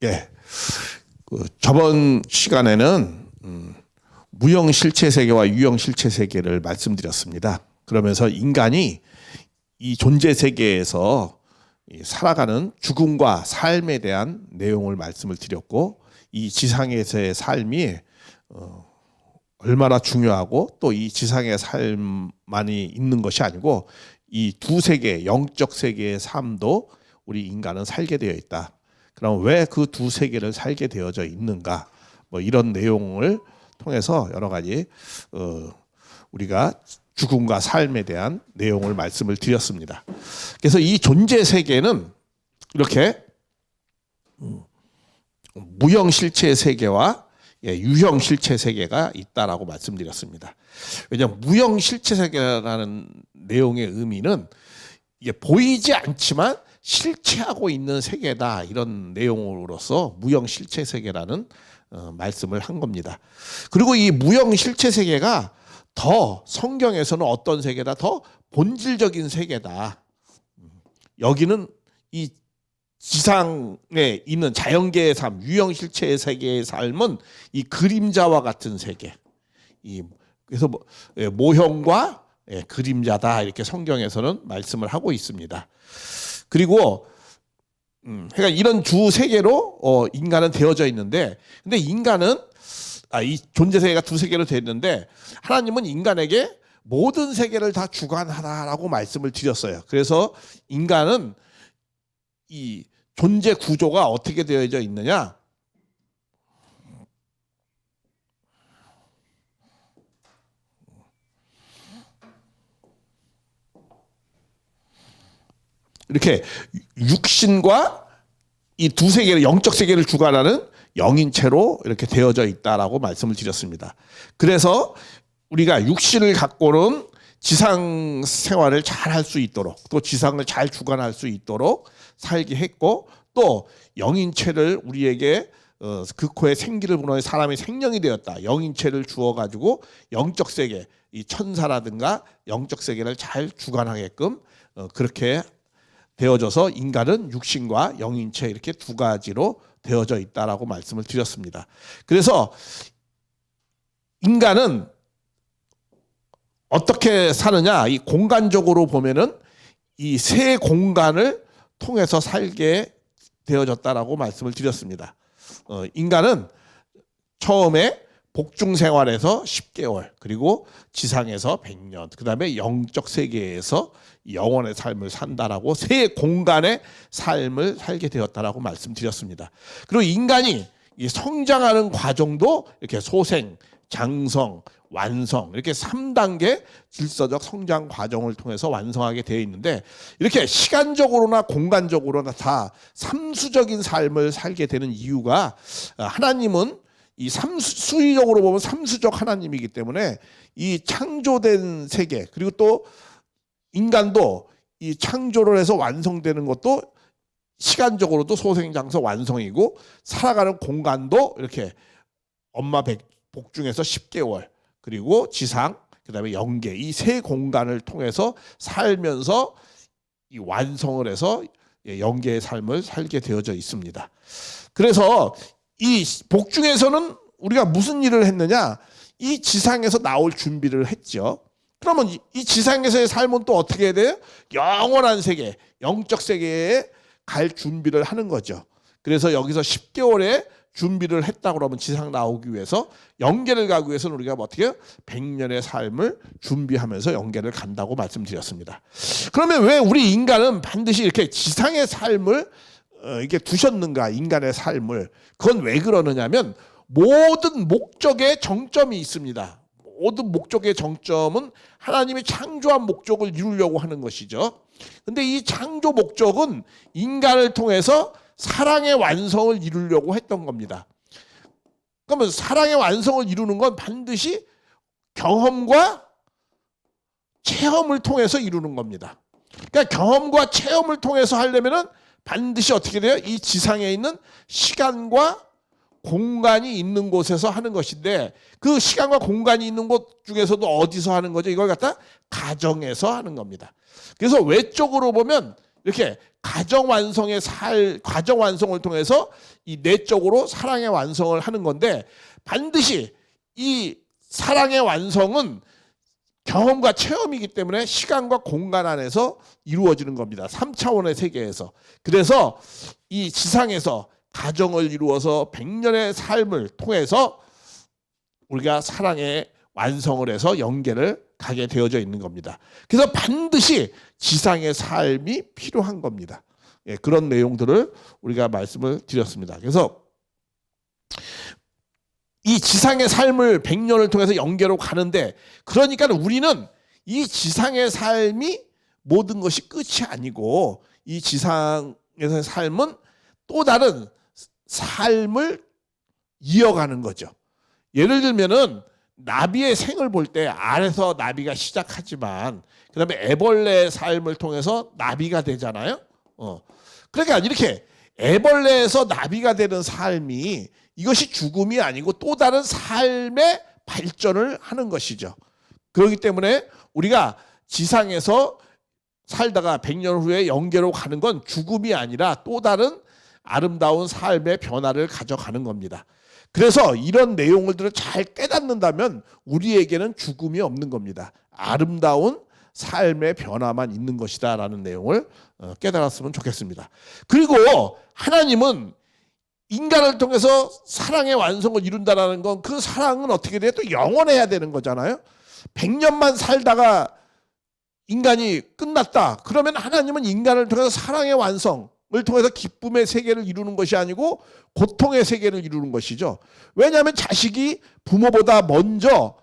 예, 저번 시간에는 무형 실체 세계와 유형 실체 세계를 말씀드렸습니다. 그러면서 인간이 이 존재 세계에서 살아가는 죽음과 삶에 대한 내용을 말씀을 드렸고, 이 지상에서의 삶이 얼마나 중요하고 또 이 지상의 삶만이 있는 것이 아니고 이 두 세계, 영적 세계의 삶도 우리 인간은 살게 되어 있다. 그럼 왜 그 두 세계를 살게 되어져 있는가? 뭐 이런 내용을 통해서 여러 가지 우리가 죽음과 삶에 대한 내용을 말씀을 드렸습니다. 그래서 이 존재 세계는 이렇게 무형 실체 세계와 유형 실체 세계가 있다라고 말씀드렸습니다. 왜냐하면 무형 실체 세계라는 내용의 의미는 이게 보이지 않지만 실체하고 있는 세계다, 이런 내용으로서 무형 실체 세계라는 말씀을 한 겁니다. 그리고 이 무형 실체 세계가 더 성경에서는 어떤 세계다? 더 본질적인 세계다. 여기는 이 지상에 있는 자연계의 삶, 유형 실체의 세계의 삶은 이 그림자와 같은 세계. 그래서 모형과 그림자다, 이렇게 성경에서는 말씀을 하고 있습니다. 그리고 그러니까 이런 두 세계로 인간은 되어져 있는데, 근데 인간은 이 존재 세계가 두 세계로 되어 있는데, 하나님은 인간에게 모든 세계를 다 주관하라라고 말씀을 드렸어요. 그래서 인간은 이 존재 구조가 어떻게 되어져 있느냐? 이렇게 육신과 이 두 세계를, 영적 세계를 주관하는 영인체로 이렇게 되어져 있다라고 말씀을 드렸습니다. 그래서 우리가 육신을 갖고는 지상 생활을 잘 할 수 있도록, 또 지상을 잘 주관할 수 있도록 살게 했고, 또 영인체를 우리에게 그 코에 생기를 불어넣은 사람이 생명이 되었다, 영인체를 주어가지고 영적 세계, 이 천사라든가 영적 세계를 잘 주관하게끔 그렇게 되어져서 인간은 육신과 영인체 이렇게 두 가지로 되어져 있다라고 말씀을 드렸습니다. 그래서 인간은 어떻게 사느냐? 이 공간적으로 보면은 이 세 공간을 통해서 살게 되어졌다라고 말씀을 드렸습니다. 인간은 처음에 복중 생활에서 10개월, 그리고 지상에서 100년, 그 다음에 영적 세계에서 영원의 삶을 산다라고 세 공간의 삶을 살게 되었다라고 말씀드렸습니다. 그리고 인간이 이 성장하는 과정도 이렇게 소생, 장성, 완성, 이렇게 3단계 질서적 성장 과정을 통해서 완성하게 되어 있는데, 이렇게 시간적으로나 공간적으로나 다 삼수적인 삶을 살게 되는 이유가, 하나님은 이 수리적으로 보면 삼수적 하나님이기 때문에 이 창조된 세계, 그리고 또 인간도 이 창조를 해서 완성되는 것도 시간적으로도 소생장서 완성이고, 살아가는 공간도 이렇게 엄마 복중에서 10개월, 그리고 지상, 그 다음에 영계, 이 세 공간을 통해서 살면서 이 완성을 해서 영계의 삶을 살게 되어져 있습니다. 그래서 이 복중에서는 우리가 무슨 일을 했느냐? 이 지상에서 나올 준비를 했죠. 그러면 이 지상에서의 삶은 또 어떻게 해야 돼요? 영원한 세계, 영적 세계에 갈 준비를 하는 거죠. 그래서 여기서 10개월의 준비를 했다 그러면 지상 나오기 위해서, 영계를 가기 위해서는 우리가 어떻게 해요? 100년의 삶을 준비하면서 영계를 간다고 말씀드렸습니다. 그러면 왜 우리 인간은 반드시 이렇게 지상의 삶을 이게 두셨는가? 인간의 삶을. 그건 왜 그러느냐면, 모든 목적의 정점이 있습니다. 모든 목적의 정점은 하나님이 창조한 목적을 이루려고 하는 것이죠. 근데 이 창조 목적은 인간을 통해서 사랑의 완성을 이루려고 했던 겁니다. 그러면 사랑의 완성을 이루는 건 반드시 경험과 체험을 통해서 이루는 겁니다. 그러니까 경험과 체험을 통해서 하려면은 반드시 어떻게 돼요? 이 지상에 있는 시간과 공간이 있는 곳에서 하는 것인데, 그 시간과 공간이 있는 곳 중에서도 어디서 하는 거죠? 이걸 갖다 가정에서 하는 겁니다. 그래서 외적으로 보면 이렇게 가정 완성을 통해서 이 내적으로 사랑의 완성을 하는 건데, 반드시 이 사랑의 완성은 경험과 체험이기 때문에 시간과 공간 안에서 이루어지는 겁니다. 3차원의 세계에서. 그래서 이 지상에서 가정을 이루어서 100년의 삶을 통해서 우리가 사랑의 완성을 해서 영계를 가게 되어져 있는 겁니다. 그래서 반드시 지상의 삶이 필요한 겁니다. 예, 그런 내용들을 우리가 말씀을 드렸습니다. 그래서 이 지상의 삶을 100년을 통해서 영계로 가는데, 그러니까 우리는 이 지상의 삶이 모든 것이 끝이 아니고 이 지상에서의 삶은 또 다른 삶을 이어가는 거죠. 예를 들면은 나비의 생을 볼 때 알에서 나비가 시작하지만 그 다음에 애벌레의 삶을 통해서 나비가 되잖아요. 그러니까 이렇게 애벌레에서 나비가 되는 삶이, 이것이 죽음이 아니고 또 다른 삶의 발전을 하는 것이죠. 그렇기 때문에 우리가 지상에서 살다가 100년 후에 영계로 가는 건 죽음이 아니라 또 다른 아름다운 삶의 변화를 가져가는 겁니다. 그래서 이런 내용들을 잘 깨닫는다면 우리에게는 죽음이 없는 겁니다. 아름다운 삶의 변화만 있는 것이다 라는 내용을 깨달았으면 좋겠습니다. 그리고 하나님은 인간을 통해서 사랑의 완성을 이룬다는 건, 그 사랑은 어떻게 돼요? 또 영원해야 되는 거잖아요. 100년만 살다가 인간이 끝났다. 그러면 하나님은 인간을 통해서 사랑의 완성을 통해서 기쁨의 세계를 이루는 것이 아니고 고통의 세계를 이루는 것이죠. 왜냐하면 자식이 부모보다 먼저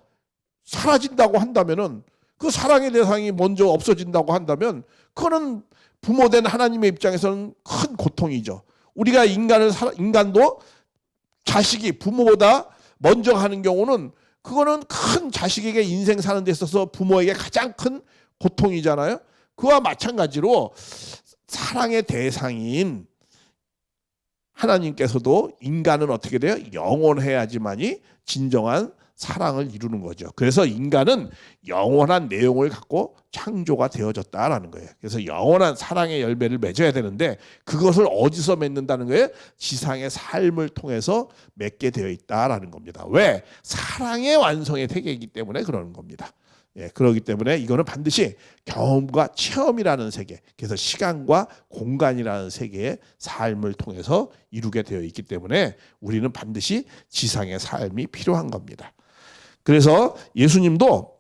사라진다고 한다면은, 그 사랑의 대상이 먼저 없어진다고 한다면, 그거는 부모된 하나님의 입장에서는 큰 고통이죠. 우리가 인간도 자식이 부모보다 먼저 가는 경우는, 그거는 큰 자식에게 인생 사는 데 있어서 부모에게 가장 큰 고통이잖아요. 그와 마찬가지로 사랑의 대상인 하나님께서도 인간은 어떻게 돼요? 영원해야지만이 진정한 사랑을 이루는 거죠. 그래서 인간은 영원한 내용을 갖고 창조가 되어졌다라는 거예요. 그래서 영원한 사랑의 열매를 맺어야 되는데, 그것을 어디서 맺는다는 거예요? 지상의 삶을 통해서 맺게 되어 있다라는 겁니다. 왜? 사랑의 완성의 세계이기 때문에 그러는 겁니다. 예, 그렇기 때문에 이거는 반드시 경험과 체험이라는 세계, 그래서 시간과 공간이라는 세계의 삶을 통해서 이루게 되어 있기 때문에 우리는 반드시 지상의 삶이 필요한 겁니다. 그래서 예수님도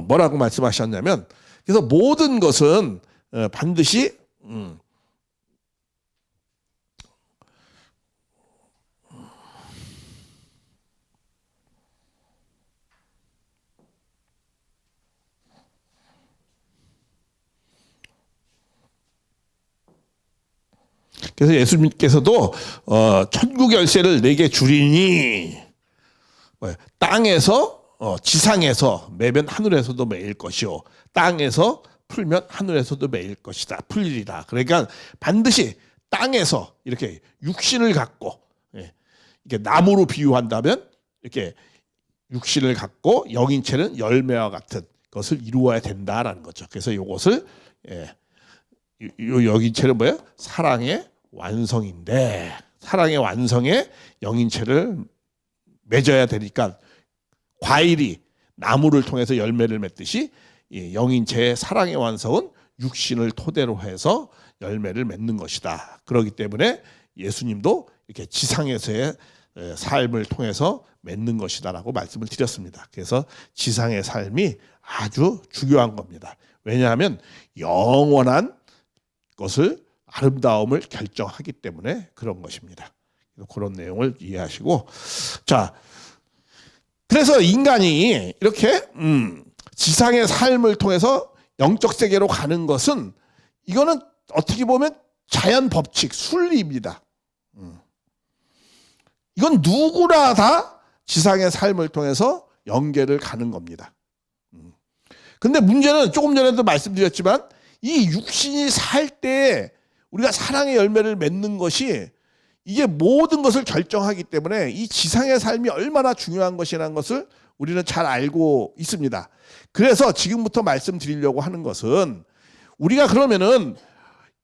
뭐라고 말씀하셨냐면, 그래서 모든 것은 반드시 그래서 예수님께서도 천국 열쇠를 내게 주리니, 땅에서 지상에서 매면 하늘에서도 매일 것이요, 땅에서 풀면 하늘에서도 매일 것이다, 풀리리라. 그러니까 반드시 땅에서 이렇게 육신을 갖고, 이렇게 나무로 비유한다면 이렇게 육신을 갖고 영인체는 열매와 같은 것을 이루어야 된다라는 거죠. 그래서 이것을 영인체는 뭐예요? 사랑의 완성인데, 사랑의 완성에 영인체를 맺어야 되니까, 과일이 나무를 통해서 열매를 맺듯이 영인체의 사랑의 완성은 육신을 토대로 해서 열매를 맺는 것이다. 그렇기 때문에 예수님도 이렇게 지상에서의 삶을 통해서 맺는 것이다라고 말씀을 드렸습니다. 그래서 지상의 삶이 아주 중요한 겁니다. 왜냐하면 영원한 것을, 아름다움을 결정하기 때문에 그런 것입니다. 그런 내용을 이해하시고, 자, 그래서 인간이 이렇게 지상의 삶을 통해서 영적 세계로 가는 것은, 이거는 어떻게 보면 자연 법칙, 순리입니다. 이건 누구나 다 지상의 삶을 통해서 영계를 가는 겁니다. 근데 문제는 조금 전에도 말씀드렸지만, 이 육신이 살 때 우리가 사랑의 열매를 맺는 것이, 이게 모든 것을 결정하기 때문에 이 지상의 삶이 얼마나 중요한 것이라는 것을 우리는 잘 알고 있습니다. 그래서 지금부터 말씀드리려고 하는 것은, 우리가 그러면은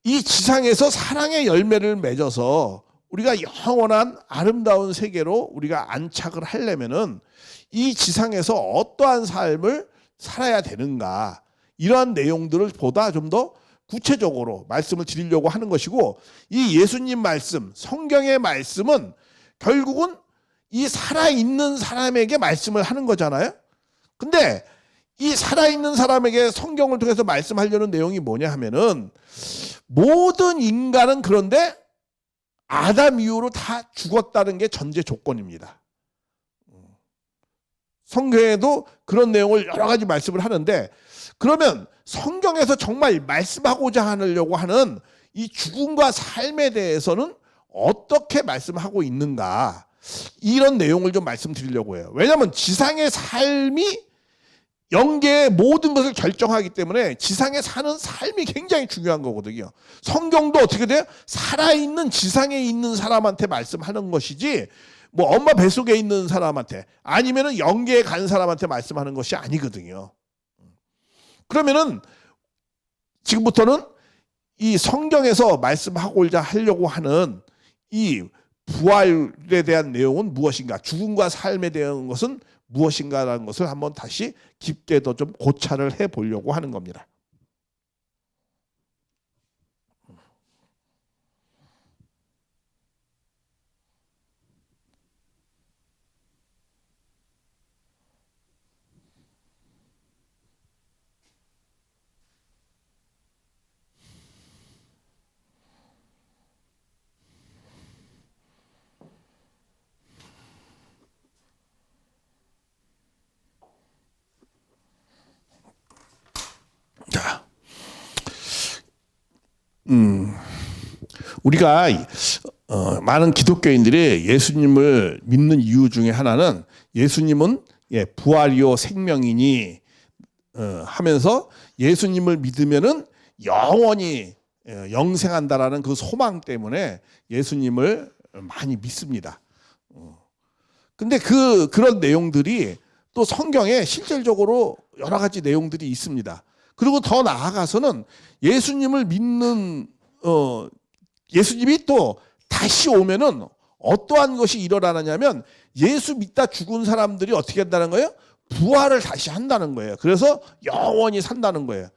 이 지상에서 사랑의 열매를 맺어서 우리가 영원한 아름다운 세계로 우리가 안착을 하려면은 이 지상에서 어떠한 삶을 살아야 되는가, 이러한 내용들을 보다 좀 더 구체적으로 말씀을 드리려고 하는 것이고, 이 예수님 말씀, 성경의 말씀은 결국은 이 살아있는 사람에게 말씀을 하는 거잖아요. 근데 이 살아있는 사람에게 성경을 통해서 말씀하려는 내용이 뭐냐 하면은, 모든 인간은 그런데 아담 이후로 다 죽었다는 게 전제 조건입니다. 성경에도 그런 내용을 여러 가지 말씀을 하는데, 그러면 성경에서 정말 말씀하고자 하려고 하는 이 죽음과 삶에 대해서는 어떻게 말씀하고 있는가, 이런 내용을 좀 말씀드리려고 해요. 왜냐하면 지상의 삶이 영계의 모든 것을 결정하기 때문에 지상에 사는 삶이 굉장히 중요한 거거든요. 성경도 어떻게 돼요? 살아있는 지상에 있는 사람한테 말씀하는 것이지, 뭐 엄마 뱃속에 있는 사람한테, 아니면은 영계에 간 사람한테 말씀하는 것이 아니거든요. 그러면은 지금부터는 이 성경에서 말씀하고자 하려고 하는 이 부활에 대한 내용은 무엇인가, 죽음과 삶에 대한 것은 무엇인가라는 것을 한번 다시 깊게 더 좀 고찰을 해 보려고 하는 겁니다. 자, 우리가 많은 기독교인들이 예수님을 믿는 이유 중에 하나는, 예수님은 부활이요 생명이니 하면서 예수님을 믿으면은 영원히 영생한다라는 그 소망 때문에 예수님을 많이 믿습니다. 근데 그런 내용들이 또 성경에 실질적으로 여러 가지 내용들이 있습니다. 그리고 더 나아가서는 예수님을 믿는 예수님이 또 다시 오면은 어떠한 것이 일어나느냐면, 예수 믿다 죽은 사람들이 어떻게 한다는 거예요? 부활을 다시 한다는 거예요. 그래서 영원히 산다는 거예요.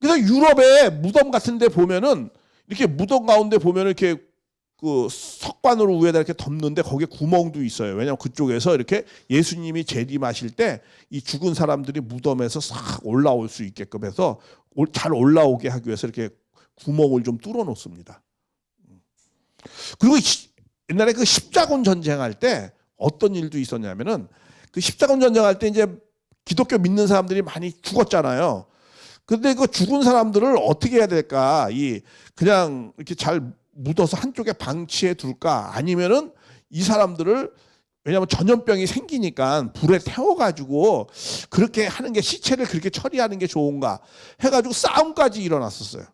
그래서 유럽의 무덤 같은 데 보면은, 이렇게 무덤 가운데 보면은 이렇게 그 석관으로 위에다 이렇게 덮는데 거기에 구멍도 있어요. 왜냐하면 그쪽에서 이렇게 예수님이 재림하실 때 이 죽은 사람들이 무덤에서 싹 올라올 수 있게끔 해서 잘 올라오게 하기 위해서 이렇게 구멍을 좀 뚫어 놓습니다. 그리고 옛날에 그 십자군 전쟁할 때 어떤 일도 있었냐면은, 그 십자군 전쟁할 때 이제 기독교 믿는 사람들이 많이 죽었잖아요. 근데 그 죽은 사람들을 어떻게 해야 될까? 그냥 이렇게 잘 묻어서 한쪽에 방치해 둘까? 아니면은 이 사람들을, 왜냐하면 전염병이 생기니까 불에 태워가지고 그렇게 하는 게, 시체를 그렇게 처리하는 게 좋은가 해가지고 싸움까지 일어났었어요.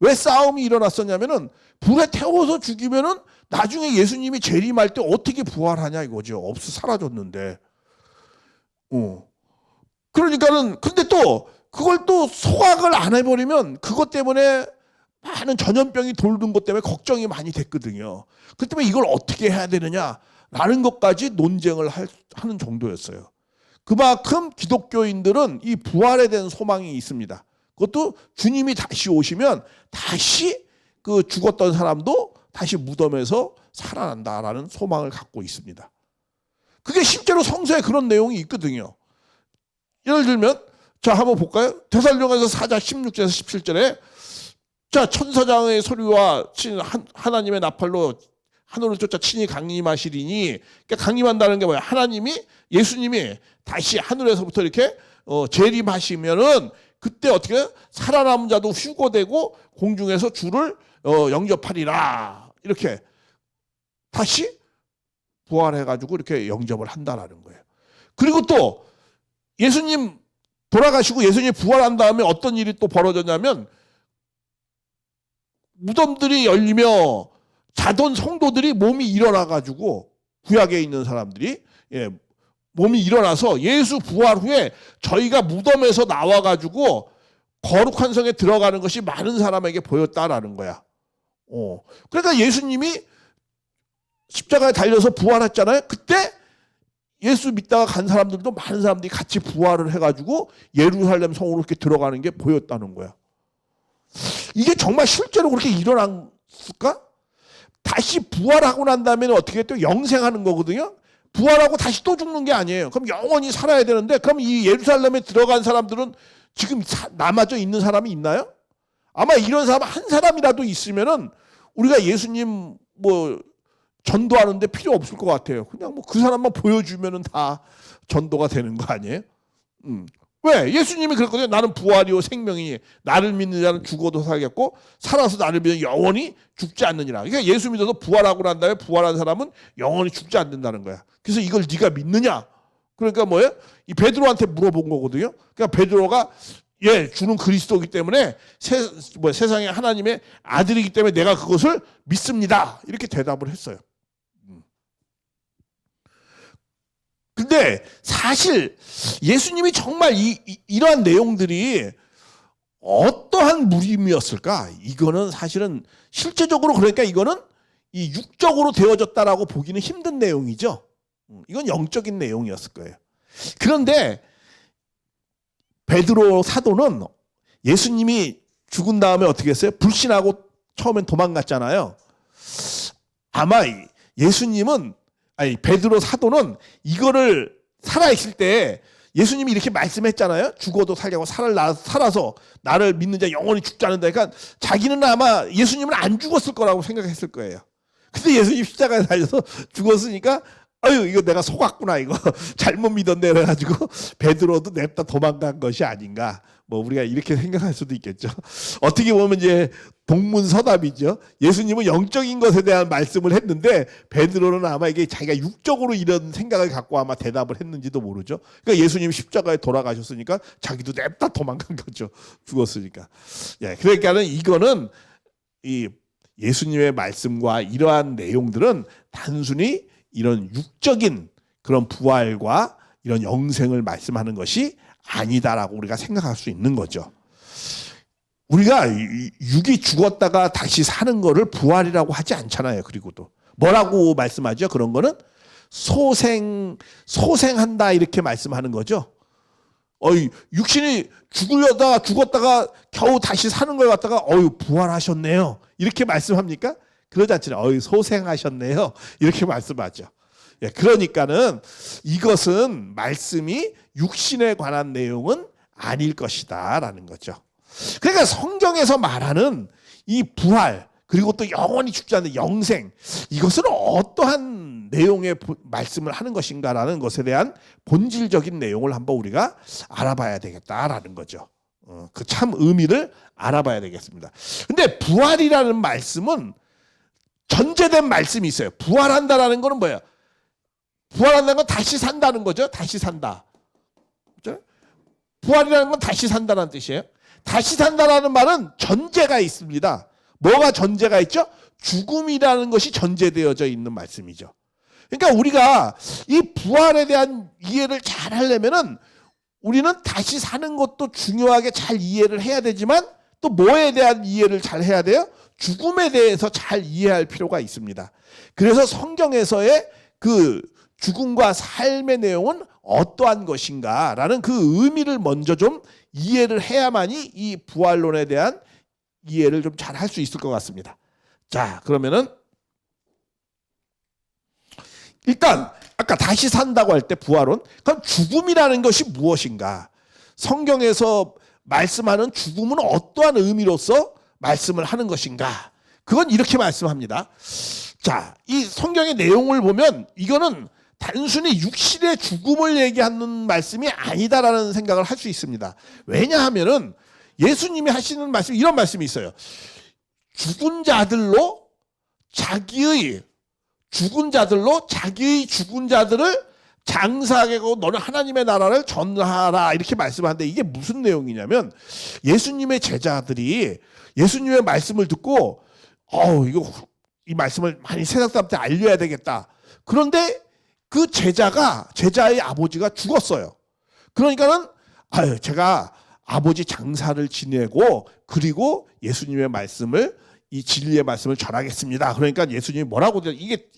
왜 싸움이 일어났었냐면은, 불에 태워서 죽이면은 나중에 예수님이 재림할 때 어떻게 부활하냐 이거죠. 사라졌는데. 그러니까는, 근데 또 그걸 또 소각을 안 해버리면 그것 때문에 많은 전염병이 돌는 것 때문에 걱정이 많이 됐거든요. 그 때문에 이걸 어떻게 해야 되느냐라는 것까지 논쟁을 하는 정도였어요. 그만큼 기독교인들은 이 부활에 대한 소망이 있습니다. 그것도 주님이 다시 오시면 다시 그 죽었던 사람도 다시 무덤에서 살아난다라는 소망을 갖고 있습니다. 그게 실제로 성서에 그런 내용이 있거든요. 예를 들면, 자, 한번 볼까요? 데살로니가서 4장 16절에서 17절에, 자, 천사장의 소리와 하나님의 나팔로 하늘을 쫓아 친히 강림하시리니, 그러니까 강림한다는 게 뭐야? 예수님이 다시 하늘에서부터 이렇게 재림하시면은, 그때 어떻게 살아남은 자도 휴거되고 공중에서 주를 영접하리라, 이렇게 다시 부활해가지고 이렇게 영접을 한다라는 거예요. 그리고 또 예수님 돌아가시고 예수님이 부활한 다음에 어떤 일이 또 벌어졌냐면, 무덤들이 열리며 자던 성도들이 몸이 일어나가지고, 구약에 있는 사람들이 몸이 일어나서 예수 부활 후에 저희가 무덤에서 나와가지고 거룩한 성에 들어가는 것이 많은 사람에게 보였다라는 거야. 그러니까 예수님이 십자가에 달려서 부활했잖아요. 그때 예수 믿다가 간 사람들도 많은 사람들이 같이 부활을 해가지고 예루살렘 성으로 이렇게 들어가는 게 보였다는 거야. 이게 정말 실제로 그렇게 일어났을까? 다시 부활하고 난 다음에 어떻게 또 영생하는 거거든요. 부활하고 다시 또 죽는 게 아니에요. 그럼 영원히 살아야 되는데, 그럼 이 예루살렘에 들어간 사람들은 지금 남아져 있는 사람이 있나요? 아마 이런 사람 한 사람이라도 있으면은 우리가 예수님 뭐 전도하는데 필요 없을 것 같아요. 그냥 뭐 그 사람만 보여주면은 다 전도가 되는 거 아니에요? 왜? 예수님이 그랬거든요. 나는 부활이요 생명이니 나를 믿는 자는 죽어도 살겠고 살아서 나를 믿는 영원히 죽지 않느니라. 그러니까 예수 믿어서 부활하고 난 다음에 부활한 사람은 영원히 죽지 않는다는 거야. 그래서 이걸 네가 믿느냐? 그러니까 뭐예요? 이 베드로한테 물어본 거거든요. 그러니까 베드로가 주는 그리스도이기 때문에 세상의 하나님의 아들이기 때문에 내가 그것을 믿습니다. 이렇게 대답을 했어요. 근데 사실 예수님이 정말 이러한 내용들이 어떠한 무림이었을까? 이거는 사실은 실제적으로 그러니까 이거는 이 육적으로 되어졌다라고 보기는 힘든 내용이죠. 이건 영적인 내용이었을 거예요. 그런데 베드로 사도는 예수님이 죽은 다음에 어떻게 했어요? 불신하고 처음엔 도망갔잖아요. 아마 베드로 사도는 이거를 살아있을 때 예수님이 이렇게 말씀했잖아요. 죽어도 살려고 살아서 나를 믿는 자 영원히 죽지 않는다. 그러니까 자기는 아마 예수님은 안 죽었을 거라고 생각했을 거예요. 근데 예수님 십자가에 달려서 죽었으니까 아유 이거 내가 속았구나 이거 잘못 믿었네 그래가지고 베드로도 냅다 도망간 것이 아닌가. 뭐 우리가 이렇게 생각할 수도 있겠죠. 어떻게 보면 이제 동문서답이죠. 예수님은 영적인 것에 대한 말씀을 했는데 베드로는 아마 이게 자기가 육적으로 이런 생각을 갖고 아마 대답을 했는지도 모르죠. 그러니까 예수님 십자가에 돌아가셨으니까 자기도 냅다 도망간 거죠. 죽었으니까. 그러니까는 이거는 이 예수님의 말씀과 이러한 내용들은 단순히 이런 육적인 그런 부활과 이런 영생을 말씀하는 것이 아니다라고 우리가 생각할 수 있는 거죠. 우리가 육이 죽었다가 다시 사는 거를 부활이라고 하지 않잖아요. 그리고도 뭐라고 말씀하죠? 그런 거는 소생한다 이렇게 말씀하는 거죠. 육신이 죽었다가 겨우 다시 사는 걸 갖다가 부활하셨네요. 이렇게 말씀합니까? 그러지 않잖아요. 소생하셨네요. 이렇게 말씀하죠. 그러니까는 이것은 말씀이 육신에 관한 내용은 아닐 것이다라는 거죠. 그러니까 성경에서 말하는 이 부활 그리고 또 영원히 죽지 않는 영생 이것은 어떠한 내용의 말씀을 하는 것인가라는 것에 대한 본질적인 내용을 한번 우리가 알아봐야 되겠다라는 거죠. 그 참 의미를 알아봐야 되겠습니다. 근데 부활이라는 말씀은 전제된 말씀이 있어요. 부활한다라는 거는 뭐예요? 부활한다는 건 다시 산다는 거죠. 다시 산다. 그렇죠? 부활이라는 건 다시 산다는 뜻이에요. 다시 산다라는 말은 전제가 있습니다. 뭐가 전제가 있죠? 죽음이라는 것이 전제되어져 있는 말씀이죠. 그러니까 우리가 이 부활에 대한 이해를 잘 하려면은 우리는 다시 사는 것도 중요하게 잘 이해를 해야 되지만 또 뭐에 대한 이해를 잘 해야 돼요? 죽음에 대해서 잘 이해할 필요가 있습니다. 그래서 성경에서의 그 죽음과 삶의 내용은 어떠한 것인가라는 그 의미를 먼저 좀 이해를 해야만이 이 부활론에 대한 이해를 좀 잘 할 수 있을 것 같습니다. 자, 그러면은 일단 아까 다시 산다고 할 때 부활론, 그럼 죽음이라는 것이 무엇인가? 성경에서 말씀하는 죽음은 어떠한 의미로서 말씀을 하는 것인가? 그건 이렇게 말씀합니다. 자, 이 성경의 내용을 보면 이거는 단순히 육신의 죽음을 얘기하는 말씀이 아니다라는 생각을 할 수 있습니다. 왜냐하면은 예수님이 하시는 말씀 이런 말씀이 있어요. 자기의 죽은 자들을 장사하게 하고 너는 하나님의 나라를 전하라 이렇게 말씀하는데 이게 무슨 내용이냐면 예수님의 제자들이 예수님의 말씀을 듣고 이 말씀을 많이 세상 사람한테 알려야 되겠다. 그런데 그 제자의 아버지가 죽었어요. 그러니까는 제가 아버지 장사를 지내고 그리고 예수님의 말씀을 이 진리의 말씀을 전하겠습니다. 그러니까 예수님이 뭐라고 이게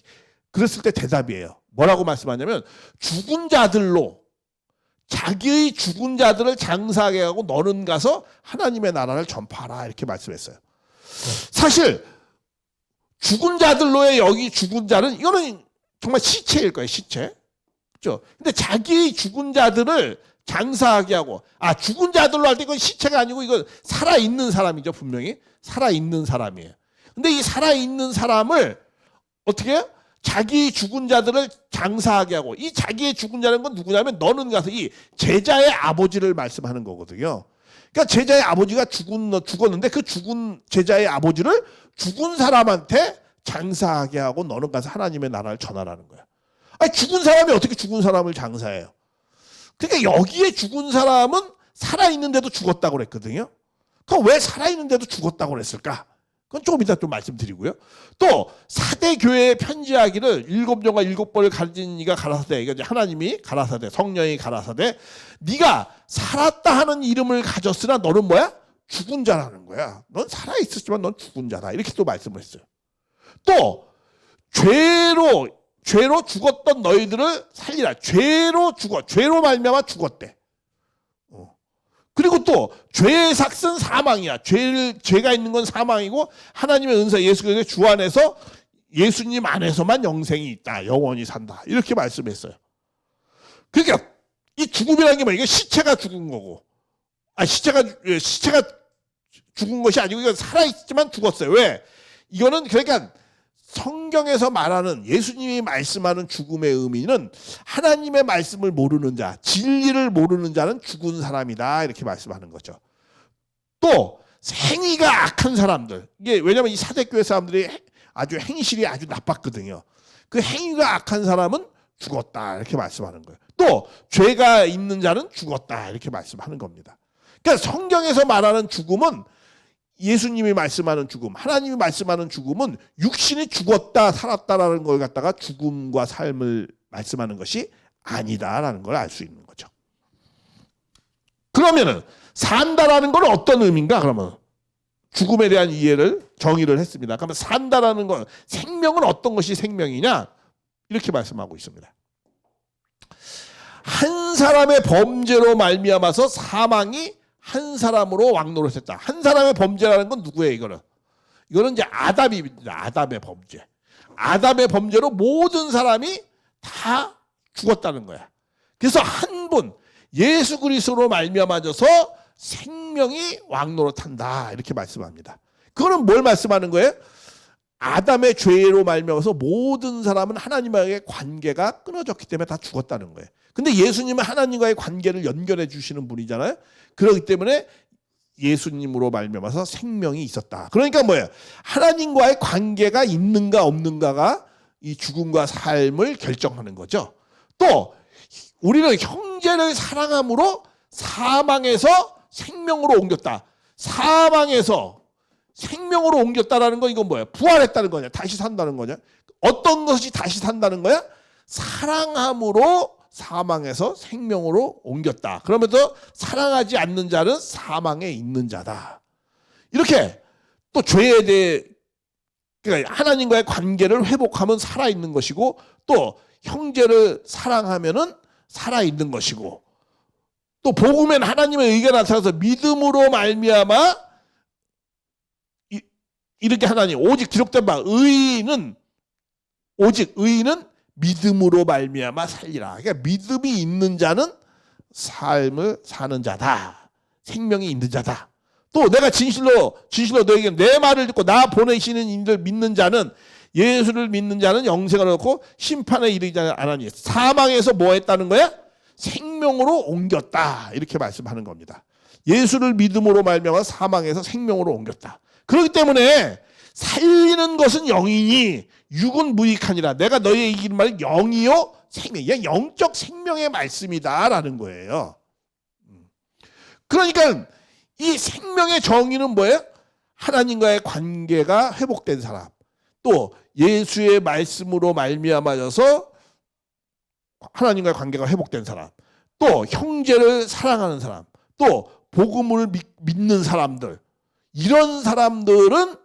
그랬을 때 대답이에요. 뭐라고 말씀하냐면 죽은 자들로 자기의 죽은 자들을 장사하게 하고 너는 가서 하나님의 나라를 전파하라 이렇게 말씀했어요. 사실 죽은 자들로의 여기 죽은 자는 이거는 정말 시체일 거예요. 시체. 그렇죠? 근데 자기의 죽은 자들을 장사하게 하고 죽은 자들로 할 때 이건 시체가 아니고 이건 살아있는 사람이죠. 분명히 살아있는 사람이에요. 근데 이 살아있는 사람을 어떻게 해요? 자기 죽은 자들을 장사하게 하고 이 자기의 죽은 자는 건 누구냐면 너는 가서 이 제자의 아버지를 말씀하는 거거든요. 그러니까 제자의 아버지가 죽었는데 그 죽은 제자의 아버지를 죽은 사람한테 장사하게 하고 너는 가서 하나님의 나라를 전하라는 거야. 죽은 사람이 어떻게 죽은 사람을 장사해요? 그러니까 여기에 죽은 사람은 살아있는데도 죽었다고 그랬거든요. 그럼 왜 살아있는데도 죽었다고 그랬을까? 그건 조금 이따 좀 말씀드리고요. 또 사대 교회에 편지하기를 7년과 7벌을 가진 이가 가라사대, 이거 하나님이 가라사대, 성령이 가라사대, 네가 살았다 하는 이름을 가졌으나 너는 뭐야? 죽은 자라는 거야. 넌 살아있었지만 넌 죽은 자다. 이렇게 또 말씀을 했어요. 또 죄로 죽었던 너희들을 살리라. 죄로 말미암아 죽었대. 그리고 또 죄의 삭은 사망이야. 죄가 있는 건 사망이고 하나님의 은사 예수 그리스도의 주 안에서 예수님 안에서만 영생이 있다. 영원히 산다. 이렇게 말씀했어요. 그러니까 이 죽음이라는 게 뭐야? 이게 시체가 죽은 거고. 시체가 죽은 것이 아니고 이건 살아있지만 죽었어요. 왜? 이거는 그러니까 성경에서 말하는 예수님이 말씀하는 죽음의 의미는 하나님의 말씀을 모르는 자, 진리를 모르는 자는 죽은 사람이다 이렇게 말씀하는 거죠. 또 행위가 악한 사람들, 이게 왜냐하면 이 사대교회 사람들이 아주 행실이 아주 나빴거든요. 그 행위가 악한 사람은 죽었다 이렇게 말씀하는 거예요. 또 죄가 있는 자는 죽었다 이렇게 말씀하는 겁니다. 그러니까 성경에서 말하는 죽음은 예수님이 말씀하는 죽음, 하나님이 말씀하는 죽음은 육신이 죽었다 살았다라는 걸 갖다가 죽음과 삶을 말씀하는 것이 아니다라는 걸 알 수 있는 거죠. 그러면은 산다라는 건 어떤 의미인가? 그러면 죽음에 대한 정의를 했습니다. 그러면 산다라는 건 생명은 어떤 것이 생명이냐? 이렇게 말씀하고 있습니다. 한 사람의 범죄로 말미암아서 사망이 한 사람으로 왕노릇했다. 한 사람의 범죄라는 건 누구예요? 이거는 이제 아담입니다. 아담의 범죄. 아담의 범죄로 모든 사람이 다 죽었다는 거야. 그래서 한 분 예수 그리스도로 말미암아져서 생명이 왕노릇한다 이렇게 말씀합니다. 그거는 뭘 말씀하는 거예요? 아담의 죄로 말미암아서 모든 사람은 하나님과의 관계가 끊어졌기 때문에 다 죽었다는 거예요. 근데 예수님은 하나님과의 관계를 연결해 주시는 분이잖아요. 그렇기 때문에 예수님으로 말미암아서 생명이 있었다. 그러니까 뭐예요? 하나님과의 관계가 있는가 없는가가 이 죽음과 삶을 결정하는 거죠. 또 우리는 형제를 사랑함으로 사망에서 생명으로 옮겼다. 사망에서 생명으로 옮겼다라는 건 이건 뭐야? 부활했다는 거냐? 다시 산다는 거냐? 어떤 것이 다시 산다는 거야? 사랑함으로 사망에서 생명으로 옮겼다. 그러면서 사랑하지 않는 자는 사망에 있는 자다. 이렇게 또 죄에 대해 그러니까 하나님과의 관계를 회복하면 살아있는 것이고 또 형제를 사랑하면은 살아있는 것이고 또 복음엔 하나님의 의가 나타나서 믿음으로 말미암아 이렇게 하나님 오직 기록된 바 의인은 믿음으로 말미암아 살리라. 그러니까 믿음이 있는 자는 삶을 사는 자다. 생명이 있는 자다. 또 내가 진실로 너에게 내 말을 듣고 나 보내시는 이들 믿는 자는 예수를 믿는 자는 영생을 얻고 심판에 이르지 않으니 사망에서 뭐 했다는 거야? 생명으로 옮겼다. 이렇게 말씀하는 겁니다. 예수를 믿음으로 말미암아 사망에서 생명으로 옮겼다. 그렇기 때문에 살리는 것은 영이니 육은 무익하니라. 내가 너희에게 이기는 말은 영이요 생명. 영적 생명의 말씀이다라는 거예요. 그러니까 이 생명의 정의는 뭐예요? 하나님과의 관계가 회복된 사람. 또 예수의 말씀으로 말미암아져서 하나님과의 관계가 회복된 사람. 또 형제를 사랑하는 사람. 또 복음을 믿는 사람들, 이런 사람들은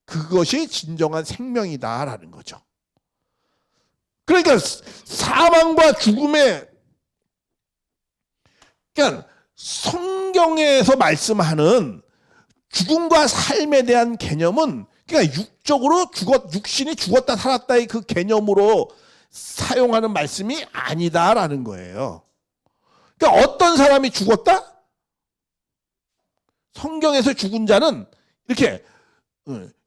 그것이 진정한 생명이다라는 거죠. 그러니까 사망과 죽음의, 그러니까 성경에서 말씀하는 죽음과 삶에 대한 개념은 그러니까 육적으로 육신이 죽었다 살았다의 그 개념으로 사용하는 말씀이 아니다라는 거예요. 그러니까 어떤 사람이 죽었다? 성경에서 죽은 자는 이렇게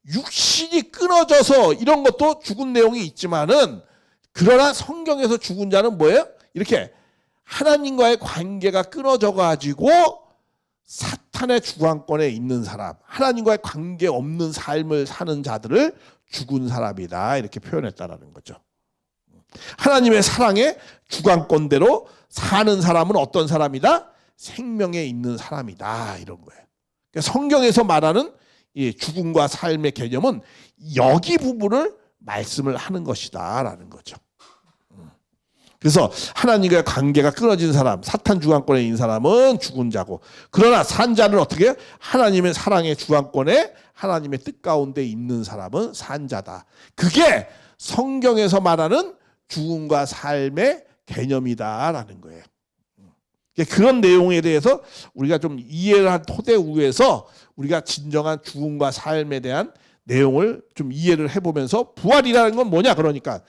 육신이 끊어져서 이런 것도 죽은 내용이 있지만은, 그러나 성경에서 죽은 자는 뭐예요? 이렇게 하나님과의 관계가 끊어져 가지고 사탄의 주관권에 있는 사람, 하나님과의 관계 없는 삶을 사는 자들을 죽은 사람이다, 이렇게 표현했다라는 거죠. 하나님의 사랑의 주관권대로 사는 사람은 어떤 사람이다? 생명에 있는 사람이다, 이런 거예요. 그러니까 성경에서 말하는 이 죽음과 삶의 개념은 여기 부분을 말씀을 하는 것이다 라는 거죠. 그래서 하나님과의 관계가 끊어진 사람, 사탄 주관권에 있는 사람은 죽은 자고, 그러나 산 자는 어떻게 해요? 하나님의 사랑의 주관권에 하나님의 뜻 가운데 있는 사람은 산 자다. 그게 성경에서 말하는 죽음과 삶의 개념이다라는 거예요. 그런 내용에 대해서 우리가 좀 이해를 한 토대 위에서 우리가 진정한 죽음과 삶에 대한 내용을 좀 이해를 해보면서, 부활이라는 건 뭐냐? 그러니까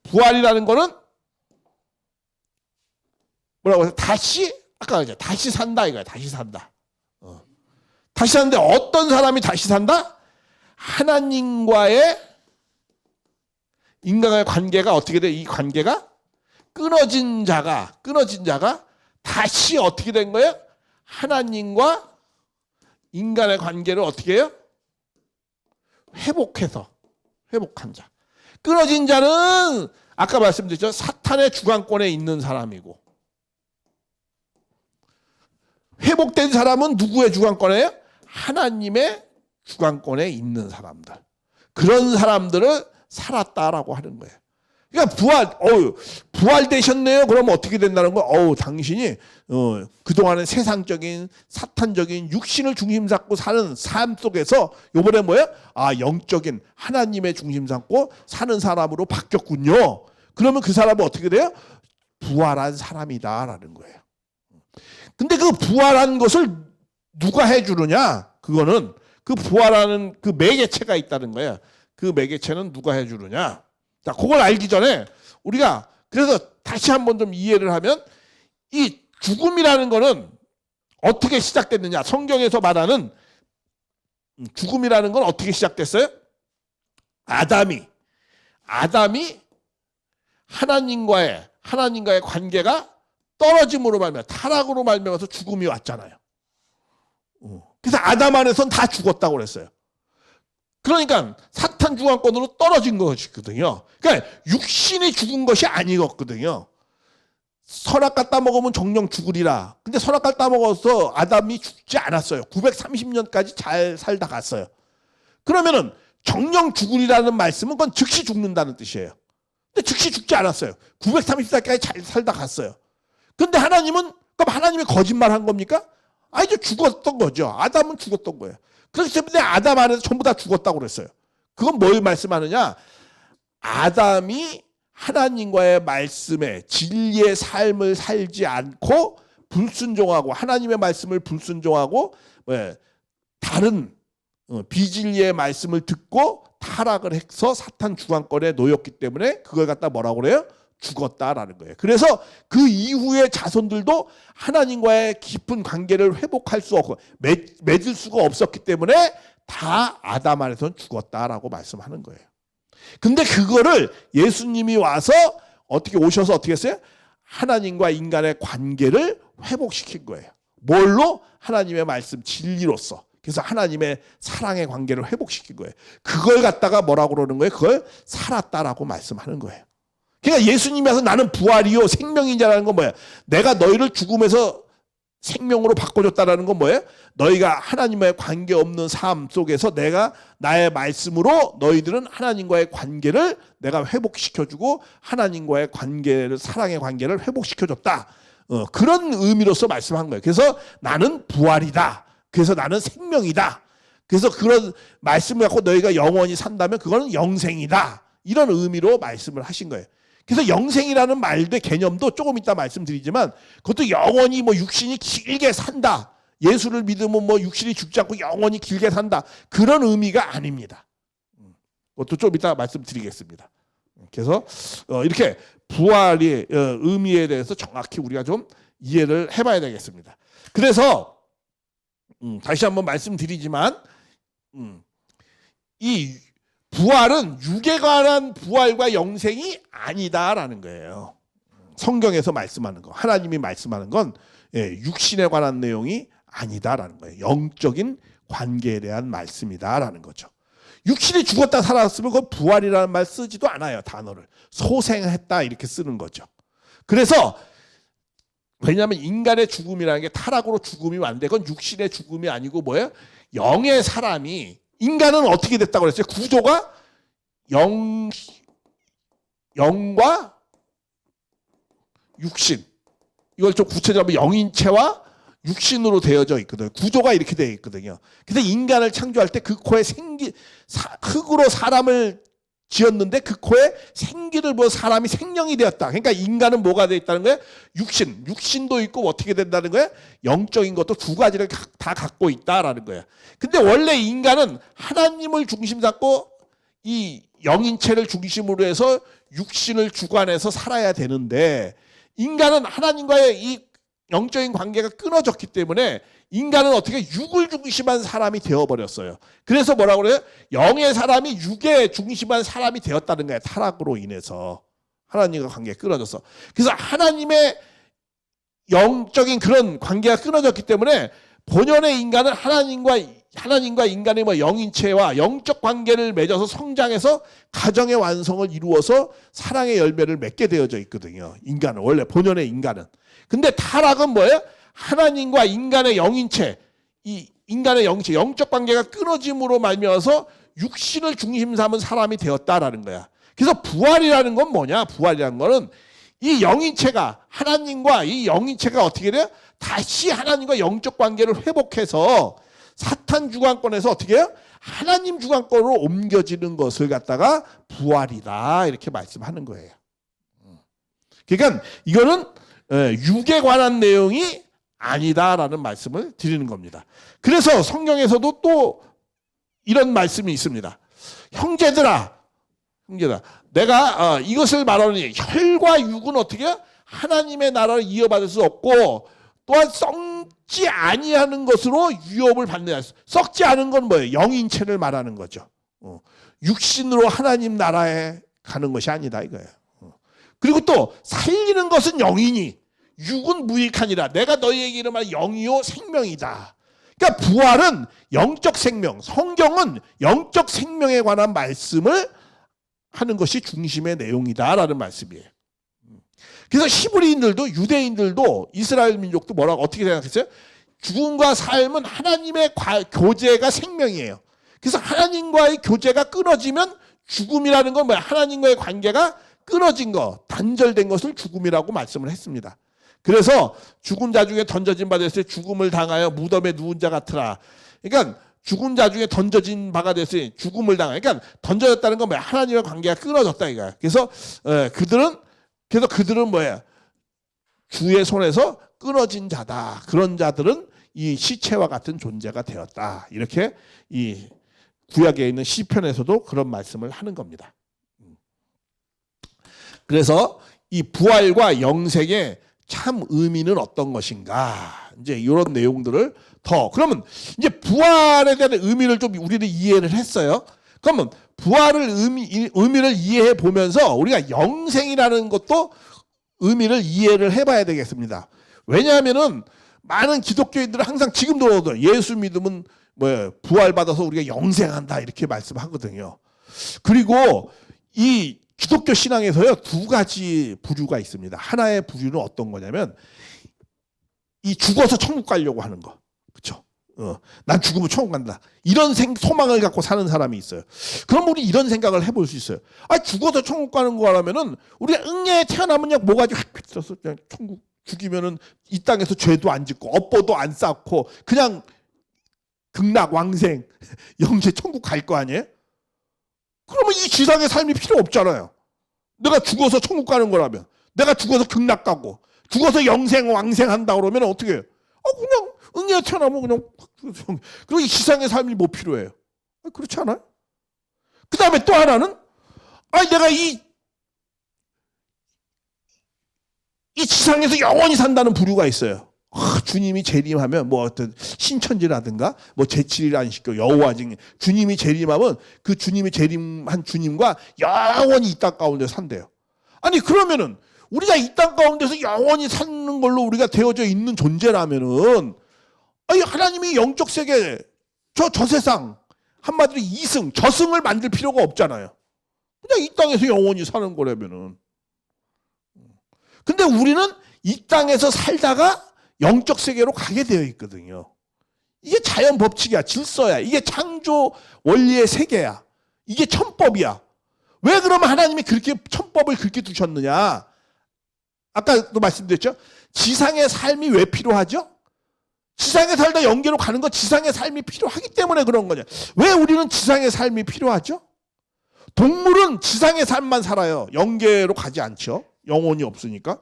부활이라는 거는 뭐라고 해서 아까 이제 다시 산다 이거야. 다시 산다. 다시 사는데 어떤 사람이 다시 산다? 하나님과의 인간의 관계가 어떻게 돼? 이 관계가 끊어진 자가 다시 어떻게 된 거예요? 하나님과 인간의 관계를 어떻게 해요? 회복한 자. 끊어진 자는 아까 말씀드렸죠. 사탄의 주관권에 있는 사람이고, 회복된 사람은 누구의 주관권이에요? 하나님의 주관권에 있는 사람들. 그런 사람들을 살았다라고 하는 거예요. 그러니까 부활되셨네요. 그러면 어떻게 된다는 거? 당신이 그동안은 세상적인 사탄적인 육신을 중심 삼고 사는 삶 속에서 요번에 뭐예요? 영적인 하나님의 중심 삼고 사는 사람으로 바뀌었군요. 그러면 그 사람은 어떻게 돼요? 부활한 사람이다라는 거예요. 근데 그 부활한 것을 누가 해주느냐? 그거는 그 부활하는 그 매개체가 있다는 거예요. 그 매개체는 누가 해주느냐? 자, 그걸 알기 전에 우리가 그래서 다시 한번 좀 이해를 하면, 이 죽음이라는 거는 어떻게 시작됐느냐? 성경에서 말하는 죽음이라는 건 어떻게 시작됐어요? 아담이 하나님과의 관계가 떨어짐으로 말미암아, 타락으로 말미암아서 죽음이 왔잖아요. 그래서 아담 안에서는 다 죽었다고 그랬어요. 그러니까 사탄 주관권으로 떨어진 것이거든요. 그러니까 육신이 죽은 것이 아니었거든요. 선악과 따먹으면 정령 죽으리라. 근데 선악과 따먹어서 아담이 죽지 않았어요. 930년까지 잘 살다 갔어요. 그러면은 정령 죽으리라는 말씀은 그건 즉시 죽는다는 뜻이에요. 근데 즉시 죽지 않았어요. 930살까지 잘 살다 갔어요. 근데 하나님은, 그럼 하나님이 거짓말한 겁니까? 이제 죽었던 거죠. 아담은 죽었던 거예요. 그렇기 때문에 아담 안에서 전부 다 죽었다고 그랬어요. 그건 뭘 말씀하느냐? 아담이 하나님과의 말씀에 진리의 삶을 살지 않고 불순종하고, 하나님의 말씀을 불순종하고 다른 비진리의 말씀을 듣고 타락을 해서 사탄 주관권에 놓였기 때문에 그걸 갖다 뭐라고 그래요? 죽었다라는 거예요. 그래서 그 이후의 자손들도 하나님과의 깊은 관계를 회복할 수 없고 맺을 수가 없었기 때문에 다 아담 안에서는 죽었다라고 말씀하는 거예요. 근데 그거를 예수님이 와서 오셔서 어떻게 했어요? 하나님과 인간의 관계를 회복시킨 거예요. 뭘로? 하나님의 말씀 진리로서. 그래서 하나님의 사랑의 관계를 회복시킨 거예요. 그걸 갖다가 뭐라고 그러는 거예요? 그걸 살았다라고 말씀하는 거예요. 그러니까 예수님이 와서 나는 부활이요 생명이냐라는 건 뭐야? 내가 너희를 죽음에서 생명으로 바꿔줬다라는 건 뭐예요? 너희가 하나님과의 관계 없는 삶 속에서 내가 나의 말씀으로 너희들은 하나님과의 관계를 내가 회복시켜주고 하나님과의 관계를, 사랑의 관계를 회복시켜줬다. 그런 의미로서 말씀한 거예요. 그래서 나는 부활이다. 그래서 나는 생명이다. 그래서 그런 말씀을 갖고 너희가 영원히 산다면 그거는 영생이다. 이런 의미로 말씀을 하신 거예요. 그래서 영생이라는 말도 개념도 조금 이따 말씀드리지만 그것도 영원히 뭐 육신이 길게 산다. 예수를 믿으면 뭐 육신이 죽지 않고 영원히 길게 산다. 그런 의미가 아닙니다. 그것도 좀 이따 말씀드리겠습니다. 그래서 이렇게 부활의 의미에 대해서 정확히 우리가 좀 이해를 해봐야 되겠습니다. 그래서 다시 한번 말씀드리지만 이 부활은 육에 관한 부활과 영생이 아니다라는 거예요. 성경에서 말씀하는 거, 하나님이 말씀하는 건 육신에 관한 내용이 아니다라는 거예요. 영적인 관계에 대한 말씀이다라는 거죠. 육신이 죽었다 살아났으면 그건 부활이라는 말 쓰지도 않아요. 단어를. 소생했다 이렇게 쓰는 거죠. 그래서 왜냐하면 인간의 죽음이라는 게 타락으로 죽음이 왔는데 그건 육신의 죽음이 아니고 뭐예요? 영의 사람이 인간은 어떻게 됐다고 그랬어요? 구조가 영과 육신. 이걸 좀 구체적으로 영인체와 육신으로 되어져 있거든요. 구조가 이렇게 되어 있거든요. 그래서 인간을 창조할 때 그 코에 흙으로 사람을 지었는데 그 코에 생기를 보여 사람이 생명이 되었다. 그러니까 인간은 뭐가 되어 있다는 거예요? 육신도 있고 어떻게 된다는 거예요? 영적인 것도 두 가지를 다 갖고 있다라는 거예요. 근데 원래 인간은 하나님을 중심 잡고 이 영인체를 중심으로 해서 육신을 주관해서 살아야 되는데 인간은 하나님과의 이 영적인 관계가 끊어졌기 때문에 인간은 어떻게 육을 중심한 사람이 되어버렸어요. 그래서 뭐라고 그래요? 영의 사람이 육에 중심한 사람이 되었다는 거예요. 타락으로 인해서 하나님과 관계가 끊어졌어. 그래서 하나님의 영적인 그런 관계가 끊어졌기 때문에 본연의 인간은 하나님과 인간의 뭐 영인체와 영적 관계를 맺어서 성장해서 가정의 완성을 이루어서 사랑의 열매를 맺게 되어져 있거든요. 인간은 원래 본연의 인간은. 근데 타락은 뭐예요? 하나님과 인간의 영인체, 이 인간의 영체, 영적 관계가 끊어짐으로 말미암아서 육신을 중심 삼은 사람이 되었다라는 거야. 그래서 부활이라는 건 뭐냐? 부활이라는 거는 이 영인체가 하나님과 이 영인체가 어떻게 돼요? 다시 하나님과 영적 관계를 회복해서 사탄 주관권에서 어떻게 해요? 하나님 주관권으로 옮겨지는 것을 갖다가 부활이다 이렇게 말씀하는 거예요. 그러니까 이거는 육에 관한 내용이 아니다라는 말씀을 드리는 겁니다. 그래서 성경에서도 또 이런 말씀이 있습니다. 형제들아, 내가 이것을 말하노니 혈과 육은 어떻게 해요? 하나님의 나라를 이어받을 수 없고 또한 썩지 아니하는 것으로 유업을 받느냐. 썩지 않은 건 뭐예요? 영인체를 말하는 거죠. 육신으로 하나님 나라에 가는 것이 아니다 이거예요. 그리고 또 살리는 것은 영이니 육은 무익하니라. 내가 너희에게 이르말 영이요 생명이다. 그러니까 부활은 영적 생명, 성경은 영적 생명에 관한 말씀을 하는 것이 중심의 내용이다라는 말씀이에요. 그래서 히브리인들도 유대인들도 이스라엘 민족도 뭐라고 어떻게 생각했어요? 죽음과 삶은 하나님의 교제가 생명이에요. 그래서 하나님과의 교제가 끊어지면 죽음이라는 건 뭐야? 하나님과의 관계가 끊어진 거, 단절된 것을 죽음이라고 말씀을 했습니다. 그래서 죽은 자 중에 던져진 바 됐을 때 죽음을 당하여 무덤에 누운 자 같으라. 그러니까 죽은 자 중에 던져진 바가 됐으니 죽음을 당하. 그러니까 던져졌다는 건 뭐야? 하나님과 관계가 끊어졌다 이거야. 그래서 그들은 뭐야? 주의 손에서 끊어진 자다. 그런 자들은 이 시체와 같은 존재가 되었다. 이렇게 이 구약에 있는 시편에서도 그런 말씀을 하는 겁니다. 그래서 이 부활과 영생의 참 의미는 어떤 것인가? 이제 이런 내용들을 그러면 이제 부활에 대한 의미를 좀 우리는 이해를 했어요. 그러면 부활을 의미를 이해해 보면서 우리가 영생이라는 것도 의미를 이해를 해봐야 되겠습니다. 왜냐하면은 많은 기독교인들은 항상 지금도 예수 믿으면 부활 받아서 우리가 영생한다 이렇게 말씀하거든요. 그리고 이 기독교 신앙에서요 두 가지 부류가 있습니다. 하나의 부류는 어떤 거냐면 이 죽어서 천국 가려고 하는 거, 그렇죠? 난 죽으면 천국 간다. 이런 소망을 갖고 사는 사람이 있어요. 그럼 우리 이런 생각을 해볼 수 있어요. 죽어서 천국 가는 거라면은 우리가 응애에 태어나면 그냥 뭐가지 확 휘어서 그냥 천국 죽이면은 이 땅에서 죄도 안 짓고 업보도 안 쌓고 그냥 극락 왕생 영재 천국 갈 거 아니에요? 그러면 이 지상의 삶이 필요 없잖아요. 내가 죽어서 천국 가는 거라면, 내가 죽어서 극락 가고 죽어서 영생 왕생 한다 그러면 어떻게 해요? 그냥 응애 태어나면 그냥 그리고 이 지상의 삶이 뭐 필요해요? 그렇지 않아요? 그 다음에 또 하나는 내가 이 지상에서 영원히 산다는 부류가 있어요. 주님이 재림하면 뭐 어떤 신천지라든가 뭐 제7일 안식교 여호와 증인 주님이 재림하면 그 주님이 재림한 주님과 영원히 이 땅 가운데 산대요. 아니 그러면은 우리가 이 땅 가운데서 영원히 사는 걸로 우리가 되어져 있는 존재라면은 하나님이 영적 세계 저 세상 한마디로 이승 저승을 만들 필요가 없잖아요. 그냥 이 땅에서 영원히 사는 거라면은. 근데 우리는 이 땅에서 살다가 영적 세계로 가게 되어 있거든요. 이게 자연 법칙이야, 질서야. 이게 창조 원리의 세계야. 이게 천법이야. 왜 그러면 하나님이 그렇게 천법을 그렇게 두셨느냐? 아까도 말씀드렸죠. 지상의 삶이 왜 필요하죠? 지상에 살다 영계로 가는 건 지상의 삶이 필요하기 때문에 그런 거냐. 왜 우리는 지상의 삶이 필요하죠? 동물은 지상의 삶만 살아요. 영계로 가지 않죠. 영혼이 없으니까.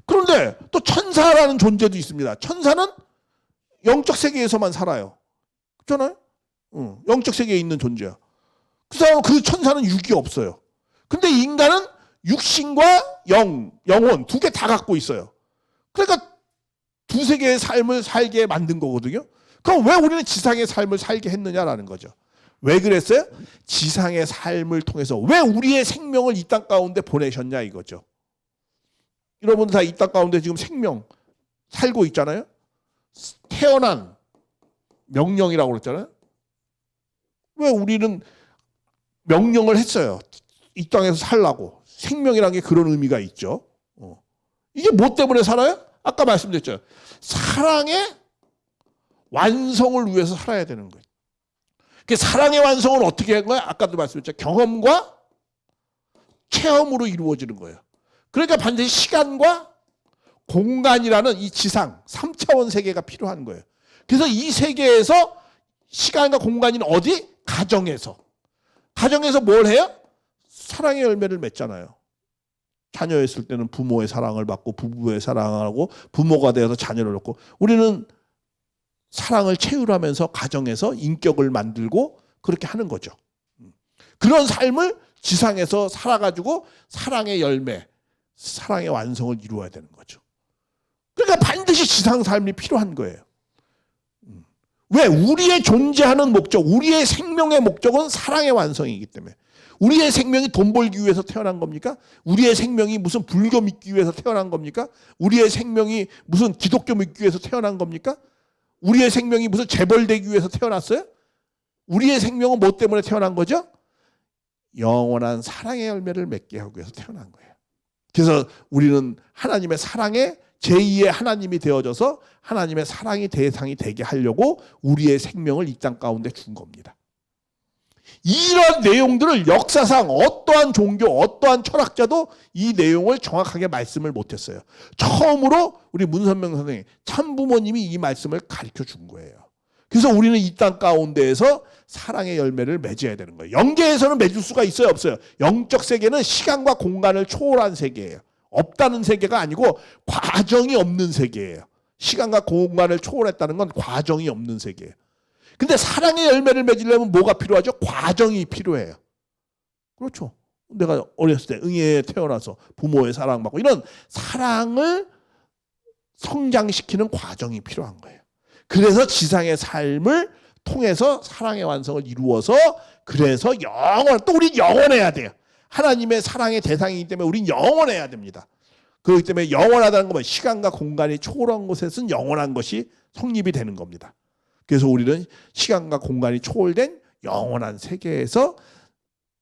그런데 또 천사라는 존재도 있습니다. 천사는 영적 세계에서만 살아요. 그렇잖아요? 영적 세계에 있는 존재야. 그 천사는 육이 없어요. 근데 인간은 육신과 영혼 두 개 다 갖고 있어요. 그러니까 두세 개의 삶을 살게 만든 거거든요. 그럼 왜 우리는 지상의 삶을 살게 했느냐라는 거죠. 왜 그랬어요? 지상의 삶을 통해서 왜 우리의 생명을 이 땅 가운데 보내셨냐 이거죠. 여러분 다 이 땅 가운데 지금 생명 살고 있잖아요. 태어난 명령이라고 그랬잖아요. 왜 우리는 명령을 했어요. 이 땅에서 살라고. 생명이라는 게 그런 의미가 있죠. 이게 뭐 때문에 살아요? 아까 말씀드렸죠. 사랑의 완성을 위해서 살아야 되는 거예요. 그 사랑의 완성은 어떻게 한 거야? 아까도 말씀드렸죠. 경험과 체험으로 이루어지는 거예요. 그러니까 반드시 시간과 공간이라는 이 지상 3차원 세계가 필요한 거예요. 그래서 이 세계에서 시간과 공간이 어디? 가정에서. 가정에서 뭘 해요? 사랑의 열매를 맺잖아요. 자녀였을 때는 부모의 사랑을 받고 부부의 사랑을 하고 부모가 되어서 자녀를 얻고 우리는 사랑을 채우려면서 가정에서 인격을 만들고 그렇게 하는 거죠. 그런 삶을 지상에서 살아가지고 사랑의 열매, 사랑의 완성을 이루어야 되는 거죠. 그러니까 반드시 지상 삶이 필요한 거예요. 왜? 우리의 존재하는 목적, 우리의 생명의 목적은 사랑의 완성이기 때문에. 우리의 생명이 돈 벌기 위해서 태어난 겁니까? 우리의 생명이 무슨 불교 믿기 위해서 태어난 겁니까? 우리의 생명이 무슨 기독교 믿기 위해서 태어난 겁니까? 우리의 생명이 무슨 재벌되기 위해서 태어났어요? 우리의 생명은 뭐 때문에 태어난 거죠? 영원한 사랑의 열매를 맺게 하기 위해서 태어난 거예요. 그래서 우리는 하나님의 사랑의 제2의 하나님이 되어져서 하나님의 사랑의 대상이 되게 하려고 우리의 생명을 이 땅 가운데 준 겁니다. 이런 내용들을 역사상 어떠한 종교, 어떠한 철학자도 이 내용을 정확하게 말씀을 못했어요. 처음으로 우리 문선명 선생님, 참부모님이 이 말씀을 가르쳐 준 거예요. 그래서 우리는 이 땅 가운데에서 사랑의 열매를 맺어야 되는 거예요. 영계에서는 맺을 수가 있어요, 없어요? 영적 세계는 시간과 공간을 초월한 세계예요. 없다는 세계가 아니고 과정이 없는 세계예요. 시간과 공간을 초월했다는 건 과정이 없는 세계예요. 근데 사랑의 열매를 맺으려면 뭐가 필요하죠? 과정이 필요해요. 그렇죠. 내가 어렸을 때 응애에 태어나서 부모의 사랑받고 이런 사랑을 성장시키는 과정이 필요한 거예요. 그래서 지상의 삶을 통해서 사랑의 완성을 이루어서 그래서 또 우린 영원해야 돼요. 하나님의 사랑의 대상이기 때문에 우린 영원해야 됩니다. 그렇기 때문에 영원하다는 것은 시간과 공간이 초월한 곳에서는 영원한 것이 성립이 되는 겁니다. 그래서 우리는 시간과 공간이 초월된 영원한 세계에서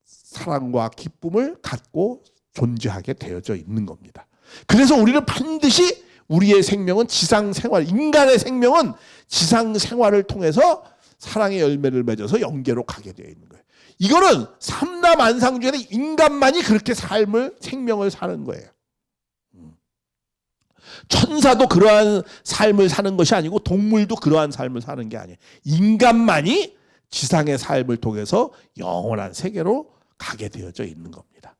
사랑과 기쁨을 갖고 존재하게 되어져 있는 겁니다. 그래서 우리는 반드시 우리의 생명은 지상 생활, 인간의 생명은 지상 생활을 통해서 사랑의 열매를 맺어서 영계로 가게 되어 있는 거예요. 이거는 삼라만상 중에 인간만이 그렇게 생명을 사는 거예요. 천사도 그러한 삶을 사는 것이 아니고 동물도 그러한 삶을 사는 게 아니에요. 인간만이 지상의 삶을 통해서 영원한 세계로 가게 되어져 있는 겁니다.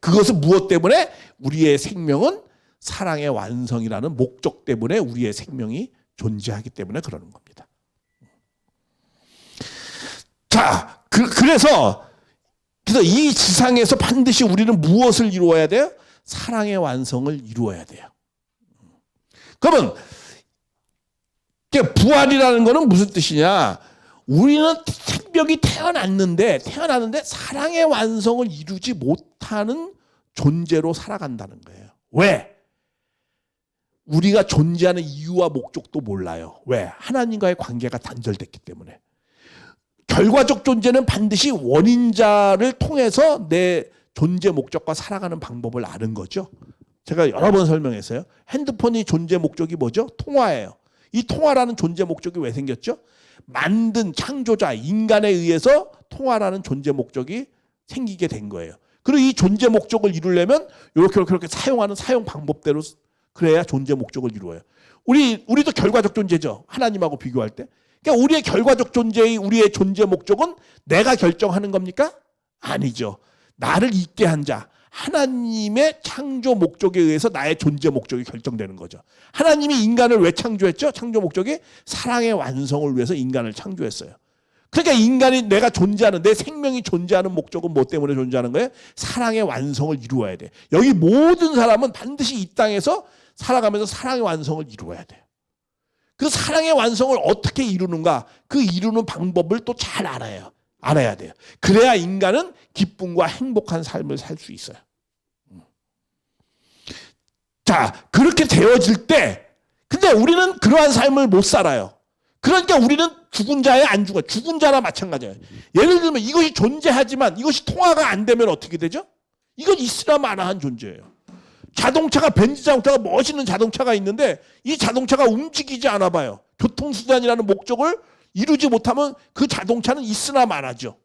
그것은 무엇 때문에? 우리의 생명은 사랑의 완성이라는 목적 때문에 우리의 생명이 존재하기 때문에 그러는 겁니다. 자, 그래서 이 지상에서 반드시 우리는 무엇을 이루어야 돼요? 사랑의 완성을 이루어야 돼요. 그러면 부활이라는 것은 무슨 뜻이냐? 우리는 생명이 태어났는데 사랑의 완성을 이루지 못하는 존재로 살아간다는 거예요. 왜? 우리가 존재하는 이유와 목적도 몰라요. 왜? 하나님과의 관계가 단절됐기 때문에. 결과적 존재는 반드시 원인자를 통해서 내 존재 목적과 살아가는 방법을 아는 거죠. 제가 여러 번 설명했어요. 핸드폰이 존재 목적이 뭐죠? 통화예요. 이 통화라는 존재 목적이 왜 생겼죠? 만든 창조자 인간에 의해서 통화라는 존재 목적이 생기게 된 거예요. 그리고 이 존재 목적을 이루려면 이렇게 사용하는 사용 방법대로 그래야 존재 목적을 이루어요. 우리도 결과적 존재죠. 하나님하고 비교할 때. 그러니까 우리의 결과적 존재의 우리의 존재 목적은 내가 결정하는 겁니까? 아니죠. 나를 있게 한 자, 하나님의 창조 목적에 의해서 나의 존재 목적이 결정되는 거죠. 하나님이 인간을 왜 창조했죠? 창조 목적이 사랑의 완성을 위해서 인간을 창조했어요. 그러니까 인간이 내가 존재하는, 내 생명이 존재하는 목적은 뭐 때문에 존재하는 거예요? 사랑의 완성을 이루어야 돼. 여기 모든 사람은 반드시 이 땅에서 살아가면서 사랑의 완성을 이루어야 돼요. 그 사랑의 완성을 어떻게 이루는가? 그 이루는 방법을 또 잘 알아야 돼요. 그래야 인간은 기쁨과 행복한 삶을 살 수 있어요. 자, 그렇게 되어질 때, 근데 우리는 그러한 삶을 못 살아요. 그러니까 우리는 죽은 자에 안 죽어요. 죽은 자나 마찬가지예요. 예를 들면 이것이 존재하지만 이것이 통화가 안 되면 어떻게 되죠? 이건 있으나 마나한 존재예요. 자동차가, 벤츠 자동차가, 멋있는 자동차가 있는데 이 자동차가 움직이지 않아 봐요. 교통수단이라는 목적을 이루지 못하면 그 자동차는 있으나 마나죠.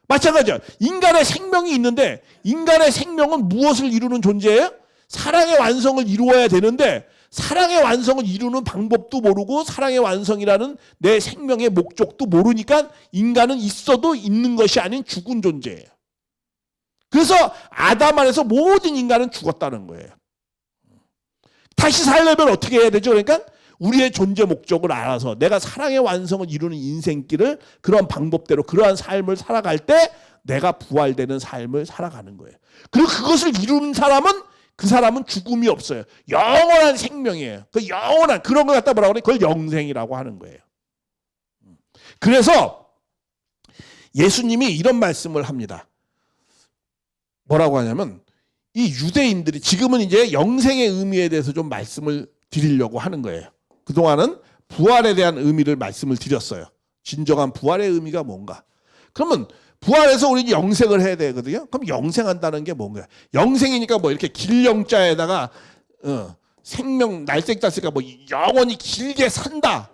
마찬가지야. 인간의 생명이 있는데 인간의 생명은 무엇을 이루는 존재예요? 사랑의 완성을 이루어야 되는데 사랑의 완성을 이루는 방법도 모르고 사랑의 완성이라는 내 생명의 목적도 모르니까 인간은 있어도 있는 것이 아닌 죽은 존재예요. 그래서 아담 안에서 모든 인간은 죽었다는 거예요. 다시 살려면 어떻게 해야 되죠? 그러니까 우리의 존재 목적을 알아서 내가 사랑의 완성을 이루는 인생길을 그런 방법대로 그러한 삶을 살아갈 때 내가 부활되는 삶을 살아가는 거예요. 그리고 그것을 이루는 사람은 그 사람은 죽음이 없어요. 영원한 생명이에요. 그 영원한 그런 걸 갖다 뭐라고 그래? 그걸 영생이라고 하는 거예요. 그래서 예수님이 이런 말씀을 합니다. 뭐라고 하냐면 이 유대인들이 지금은 이제 영생의 의미에 대해서 좀 말씀을 드리려고 하는 거예요. 그동안은 부활에 대한 의미를 말씀을 드렸어요. 진정한 부활의 의미가 뭔가. 그러면 부활해서 우리는 영생을 해야 되거든요. 그럼 영생한다는 게 뭔가? 영생이니까 뭐 이렇게 길영자에다가 생명 날쌘자니까 뭐 영원히 길게 산다.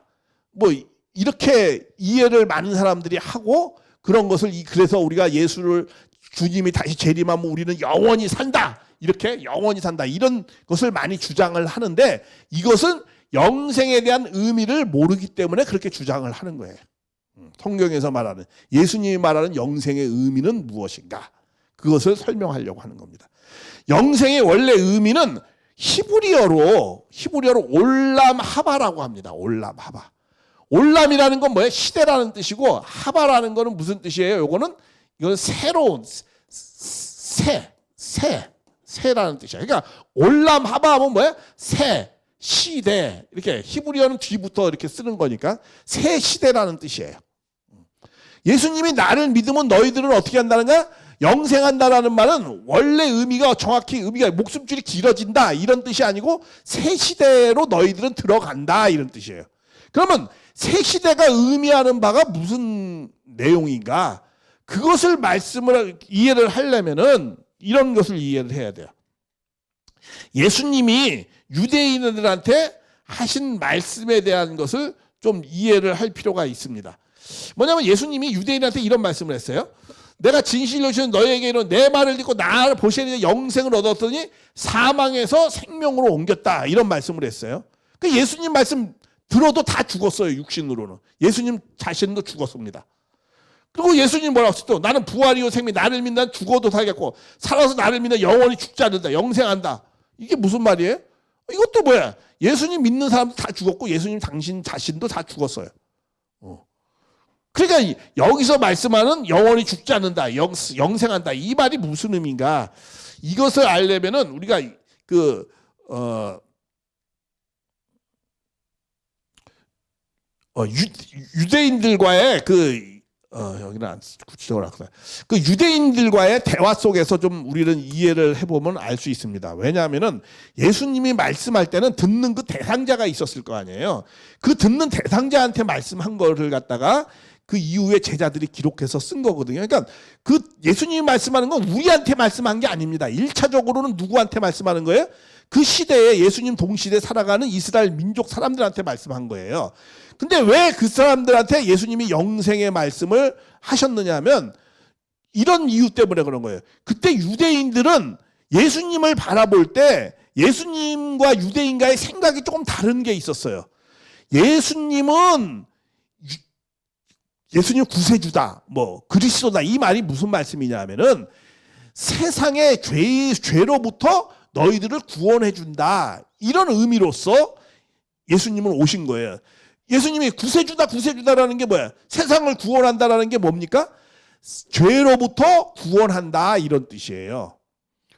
뭐 이렇게 이해를 많은 사람들이 하고 그런 것을 그래서 우리가 예수를 주님이 다시 재림하면 우리는 영원히 산다. 이렇게 영원히 산다. 이런 것을 많이 주장을 하는데 이것은 영생에 대한 의미를 모르기 때문에 그렇게 주장을 하는 거예요. 성경에서 말하는 예수님이 말하는 영생의 의미는 무엇인가? 그것을 설명하려고 하는 겁니다. 영생의 원래 의미는 히브리어로 올람 하바라고 합니다. 올람 하바. 올람이라는 건 뭐예요? 시대라는 뜻이고 하바라는 거는 무슨 뜻이에요? 이건 새로운 새라는 뜻이야. 그러니까 올람 하바 하면 뭐예요? 새, 시대. 이렇게 히브리어는 뒤부터 이렇게 쓰는 거니까 새 시대라는 뜻이에요. 예수님이 나를 믿으면 너희들은 어떻게 한다는가? 영생한다라는 말은 원래 의미가 정확히 의미가 목숨줄이 길어진다 이런 뜻이 아니고 새 시대로 너희들은 들어간다 이런 뜻이에요. 그러면 새 시대가 의미하는 바가 무슨 내용인가? 그것을 이해를 하려면은 이런 것을 이해를 해야 돼요. 예수님이 유대인들한테 하신 말씀에 대한 것을 좀 이해를 할 필요가 있습니다. 뭐냐면 예수님이 유대인한테 이런 말씀을 했어요. 내가 진실로 주신 너희에게 이런 내 말을 듣고 나를 보시니 영생을 얻었더니 사망에서 생명으로 옮겼다. 이런 말씀을 했어요. 그 예수님 말씀 들어도 다 죽었어요. 육신으로는. 예수님 자신도 죽었습니다. 그리고 예수님 뭐라고 했어? 나는 부활이요 생명, 나를 믿는 죽어도 살겠고 살아서 나를 믿는 영원히 죽지 않는다. 영생한다. 이게 무슨 말이에요? 이것도 뭐야? 예수님 믿는 사람도 다 죽었고 예수님 당신 자신도 다 죽었어요. 그러니까 여기서 말씀하는 영원히 죽지 않는다, 영생한다, 이 말이 무슨 의미인가? 이것을 알려면은 우리가 유대인들과의 여기는 안 구체적으로 하구나. 그 유대인들과의 대화 속에서 좀 우리는 이해를 해보면 알 수 있습니다. 왜냐하면은 예수님이 말씀할 때는 듣는 그 대상자가 있었을 거 아니에요. 그 듣는 대상자한테 말씀한 거를 갖다가 그 이후에 제자들이 기록해서 쓴 거거든요. 그러니까 그 예수님이 말씀하는 건 우리한테 말씀한 게 아닙니다. 1차적으로는 누구한테 말씀하는 거예요? 그 시대에 예수님 동시대에 살아가는 이스라엘 민족 사람들한테 말씀한 거예요. 근데 왜 그 사람들한테 예수님이 영생의 말씀을 하셨느냐 하면 이런 이유 때문에 그런 거예요. 그때 유대인들은 예수님을 바라볼 때 예수님과 유대인과의 생각이 조금 다른 게 있었어요. 예수님 구세주다, 그리스도다, 이 말이 무슨 말씀이냐 하면은 세상의 죄로부터 너희들을 구원해 준다, 이런 의미로서 예수님은 오신 거예요. 예수님이 구세주다라는 게 뭐야? 세상을 구원한다라는 게 뭡니까? 죄로부터 구원한다, 이런 뜻이에요.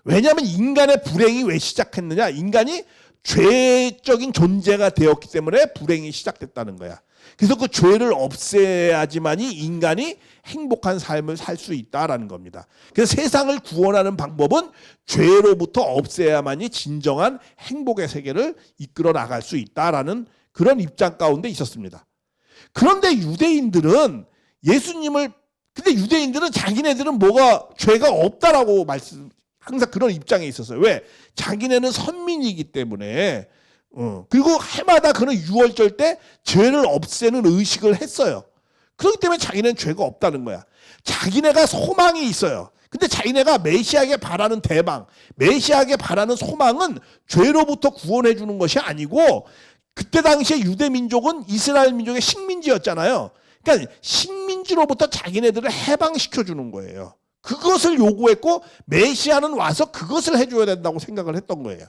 왜냐하면 인간의 불행이 왜 시작했느냐? 인간이 죄적인 존재가 되었기 때문에 불행이 시작됐다는 거야. 그래서 그 죄를 없애야지만이 인간이 행복한 삶을 살 수 있다라는 겁니다. 그래서 세상을 구원하는 방법은 죄로부터 없애야만이 진정한 행복의 세계를 이끌어 나갈 수 있다라는 그런 입장 가운데 있었습니다. 그런데 유대인들은 근데 유대인들은 자기네들은 죄가 없다라고 항상 그런 입장에 있었어요. 왜? 자기네는 선민이기 때문에. 그리고 해마다 그런 유월절 때 죄를 없애는 의식을 했어요. 그렇기 때문에 자기네는 죄가 없다는 거야. 자기네가 소망이 있어요. 근데 자기네가 메시아에게 바라는 대망, 메시아에게 바라는 소망은 죄로부터 구원해 주는 것이 아니고, 그때 당시에 유대 민족은 이스라엘 민족의 식민지였잖아요. 그러니까 식민지로부터 자기네들을 해방시켜 주는 거예요. 그것을 요구했고 메시아는 와서 그것을 해줘야 된다고 생각을 했던 거예요.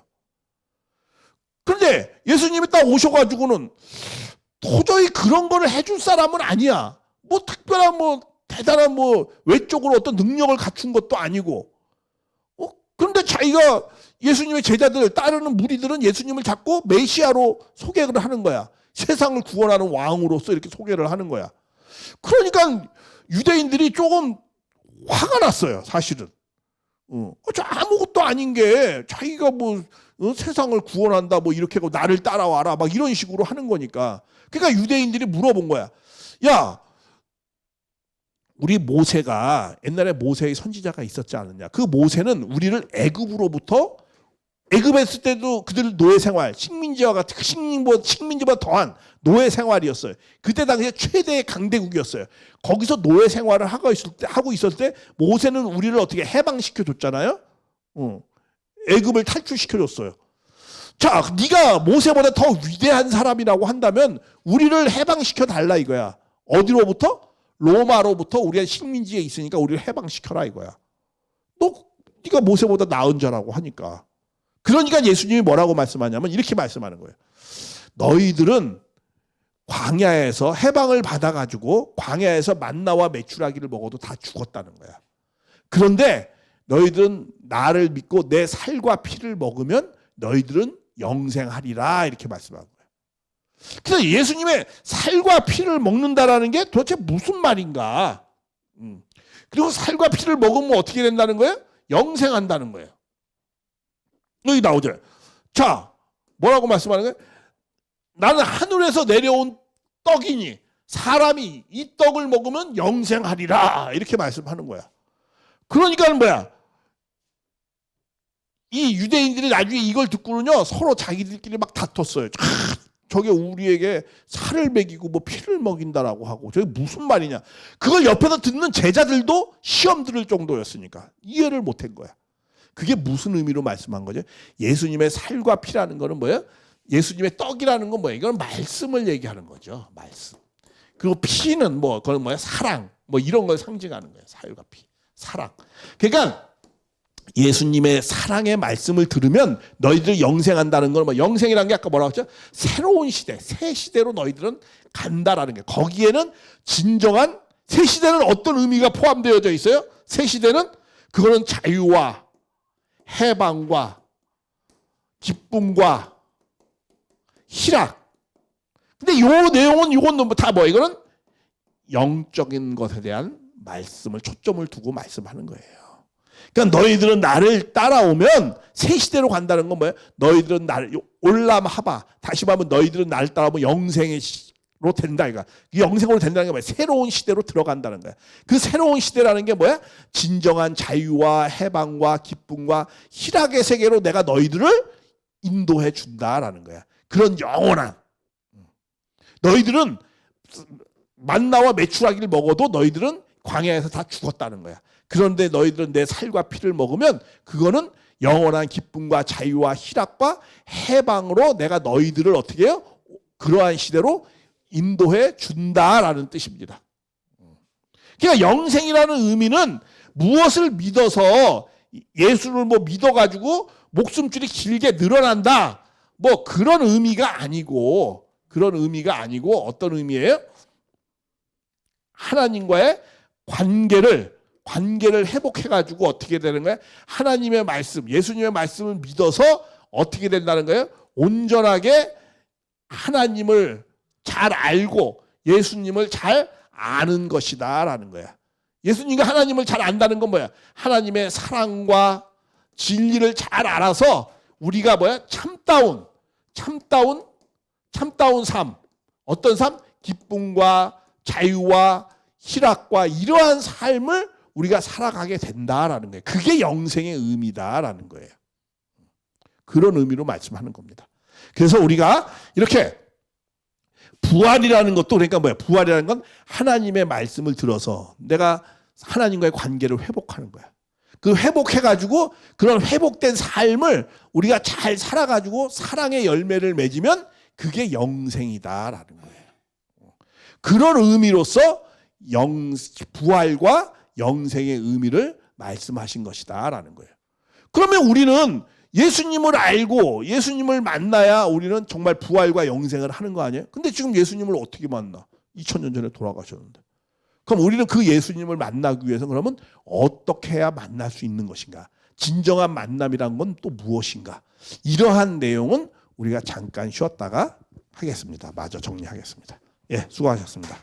그런데 예수님이 딱 오셔가지고는 도저히 그런 거를 해줄 사람은 아니야. 특별한 대단한 외적으로 어떤 능력을 갖춘 것도 아니고. 그런데 자기가 예수님의 제자들 따르는 무리들은 예수님을 자꾸 메시아로 소개를 하는 거야. 세상을 구원하는 왕으로서 이렇게 소개를 하는 거야. 그러니까 유대인들이 조금 화가 났어요, 사실은. 저 아무것도 아닌 게 자기가 세상을 구원한다, 이렇게 하고 나를 따라와라, 이런 식으로 하는 거니까. 그러니까 유대인들이 물어본 거야. 야, 우리 모세가, 옛날에 모세의 선지자가 있었지 않느냐? 그 모세는 우리를 애굽에 있을 때도 그들 노예 생활, 식민지보다 더한 노예 생활이었어요. 그때 당시에 최대의 강대국이었어요. 거기서 노예 생활을 하고 있을 때 모세는 우리를 어떻게 해방시켜 줬잖아요. 애굽을 탈출시켜 줬어요. 자, 네가 모세보다 더 위대한 사람이라고 한다면 우리를 해방시켜 달라 이거야. 어디로부터? 로마로부터. 우리가 식민지에 있으니까 우리를 해방시켜라 이거야. 네가 모세보다 나은 자라고 하니까. 그러니까 예수님이 뭐라고 말씀하냐면 이렇게 말씀하는 거예요. 너희들은 광야에서 해방을 받아가지고 광야에서 만나와 메추라기를 먹어도 다 죽었다는 거야. 그런데 너희들은 나를 믿고 내 살과 피를 먹으면 너희들은 영생하리라, 이렇게 말씀한 거예요. 그래서 예수님의 살과 피를 먹는다라는 게 도대체 무슨 말인가? 그리고 살과 피를 먹으면 어떻게 된다는 거예요? 영생한다는 거예요. 여기 나오죠. 자, 뭐라고 말씀하는 거예요? 나는 하늘에서 내려온 떡이니 사람이 이 떡을 먹으면 영생하리라, 이렇게 말씀하는 거야. 그러니까 뭐야? 이 유대인들이 나중에 이걸 듣고는요 서로 자기들끼리 막 다퉜어요. 저게 우리에게 살을 먹이고 뭐 피를 먹인다라고 하고 저게 무슨 말이냐. 그걸 옆에서 듣는 제자들도 시험 들을 정도였으니까 이해를 못한 거야. 그게 무슨 의미로 말씀한 거죠? 예수님의 살과 피라는 거는 뭐예요? 예수님의 떡이라는 건 뭐예요? 이건 말씀을 얘기하는 거죠. 말씀. 그리고 피는 뭐 그건 뭐야? 사랑. 뭐 이런 걸 상징하는 거예요. 살과 피. 사랑. 그러니까 예수님의 사랑의 말씀을 들으면 너희들이 영생한다는 건 뭐 영생이라는 게 아까 뭐라고 했죠? 새로운 시대, 새 시대로 너희들은 간다라는 게. 거기에는 진정한 새 시대는 어떤 의미가 포함되어져 있어요? 새 시대는 그거는 자유와 해방과 기쁨과 희락. 근데 요 내용은 이건 다 뭐 이거는 영적인 것에 대한 말씀을 초점을 두고 말씀하는 거예요. 그러니까 너희들은 나를 따라오면 새 시대로 간다는 건 뭐예요? 너희들은 나를 올라하봐. 다시 말하면 너희들은 나를 따라오면 영생으로 된다. 그러니까 영생으로 된다는 게 뭐예요? 새로운 시대로 들어간다는 거야. 그 새로운 시대라는 게 뭐야? 진정한 자유와 해방과 기쁨과 희락의 세계로 내가 너희들을 인도해 준다라는 거야. 그런 영원한. 너희들은 만나와 메추라기를 먹어도 너희들은 광야에서 다 죽었다는 거야. 그런데 너희들은 내 살과 피를 먹으면 그거는 영원한 기쁨과 자유와 희락과 해방으로 내가 너희들을 어떻게 해요? 그러한 시대로 인도해 준다라는 뜻입니다. 그러니까 영생이라는 의미는 무엇을 믿어서 예수를 뭐 믿어가지고 목숨줄이 길게 늘어난다. 뭐 그런 의미가 아니고 어떤 의미예요? 하나님과의 관계를 회복해가지고 어떻게 되는 거야? 하나님의 말씀, 예수님의 말씀을 믿어서 어떻게 된다는 거예요? 온전하게 하나님을 잘 알고 예수님을 잘 아는 것이다라는 거야. 예수님과 하나님을 잘 안다는 건 뭐야? 하나님의 사랑과 진리를 잘 알아서 우리가 뭐야? 참다운 삶. 어떤 삶? 기쁨과 자유와 희락과 이러한 삶을 우리가 살아가게 된다라는 거예요. 그게 영생의 의미다라는 거예요. 그런 의미로 말씀하는 겁니다. 그래서 우리가 이렇게 부활이라는 것도 그러니까 뭐야? 부활이라는 건 하나님의 말씀을 들어서 내가 하나님과의 관계를 회복하는 거야. 그 회복해가지고 그런 회복된 삶을 우리가 잘 살아가지고 사랑의 열매를 맺으면 그게 영생이다라는 거예요. 그런 의미로서 부활과 영생의 의미를 말씀하신 것이다라는 거예요. 그러면 우리는 예수님을 알고 예수님을 만나야 우리는 정말 부활과 영생을 하는 거 아니에요? 근데 지금 예수님을 어떻게 만나? 2000년 전에 돌아가셨는데. 그럼 우리는 그 예수님을 만나기 위해서 그러면 어떻게 해야 만날 수 있는 것인가? 진정한 만남이란 건 또 무엇인가? 이러한 내용은 우리가 잠깐 쉬었다가 하겠습니다. 마저 정리하겠습니다. 예, 수고하셨습니다.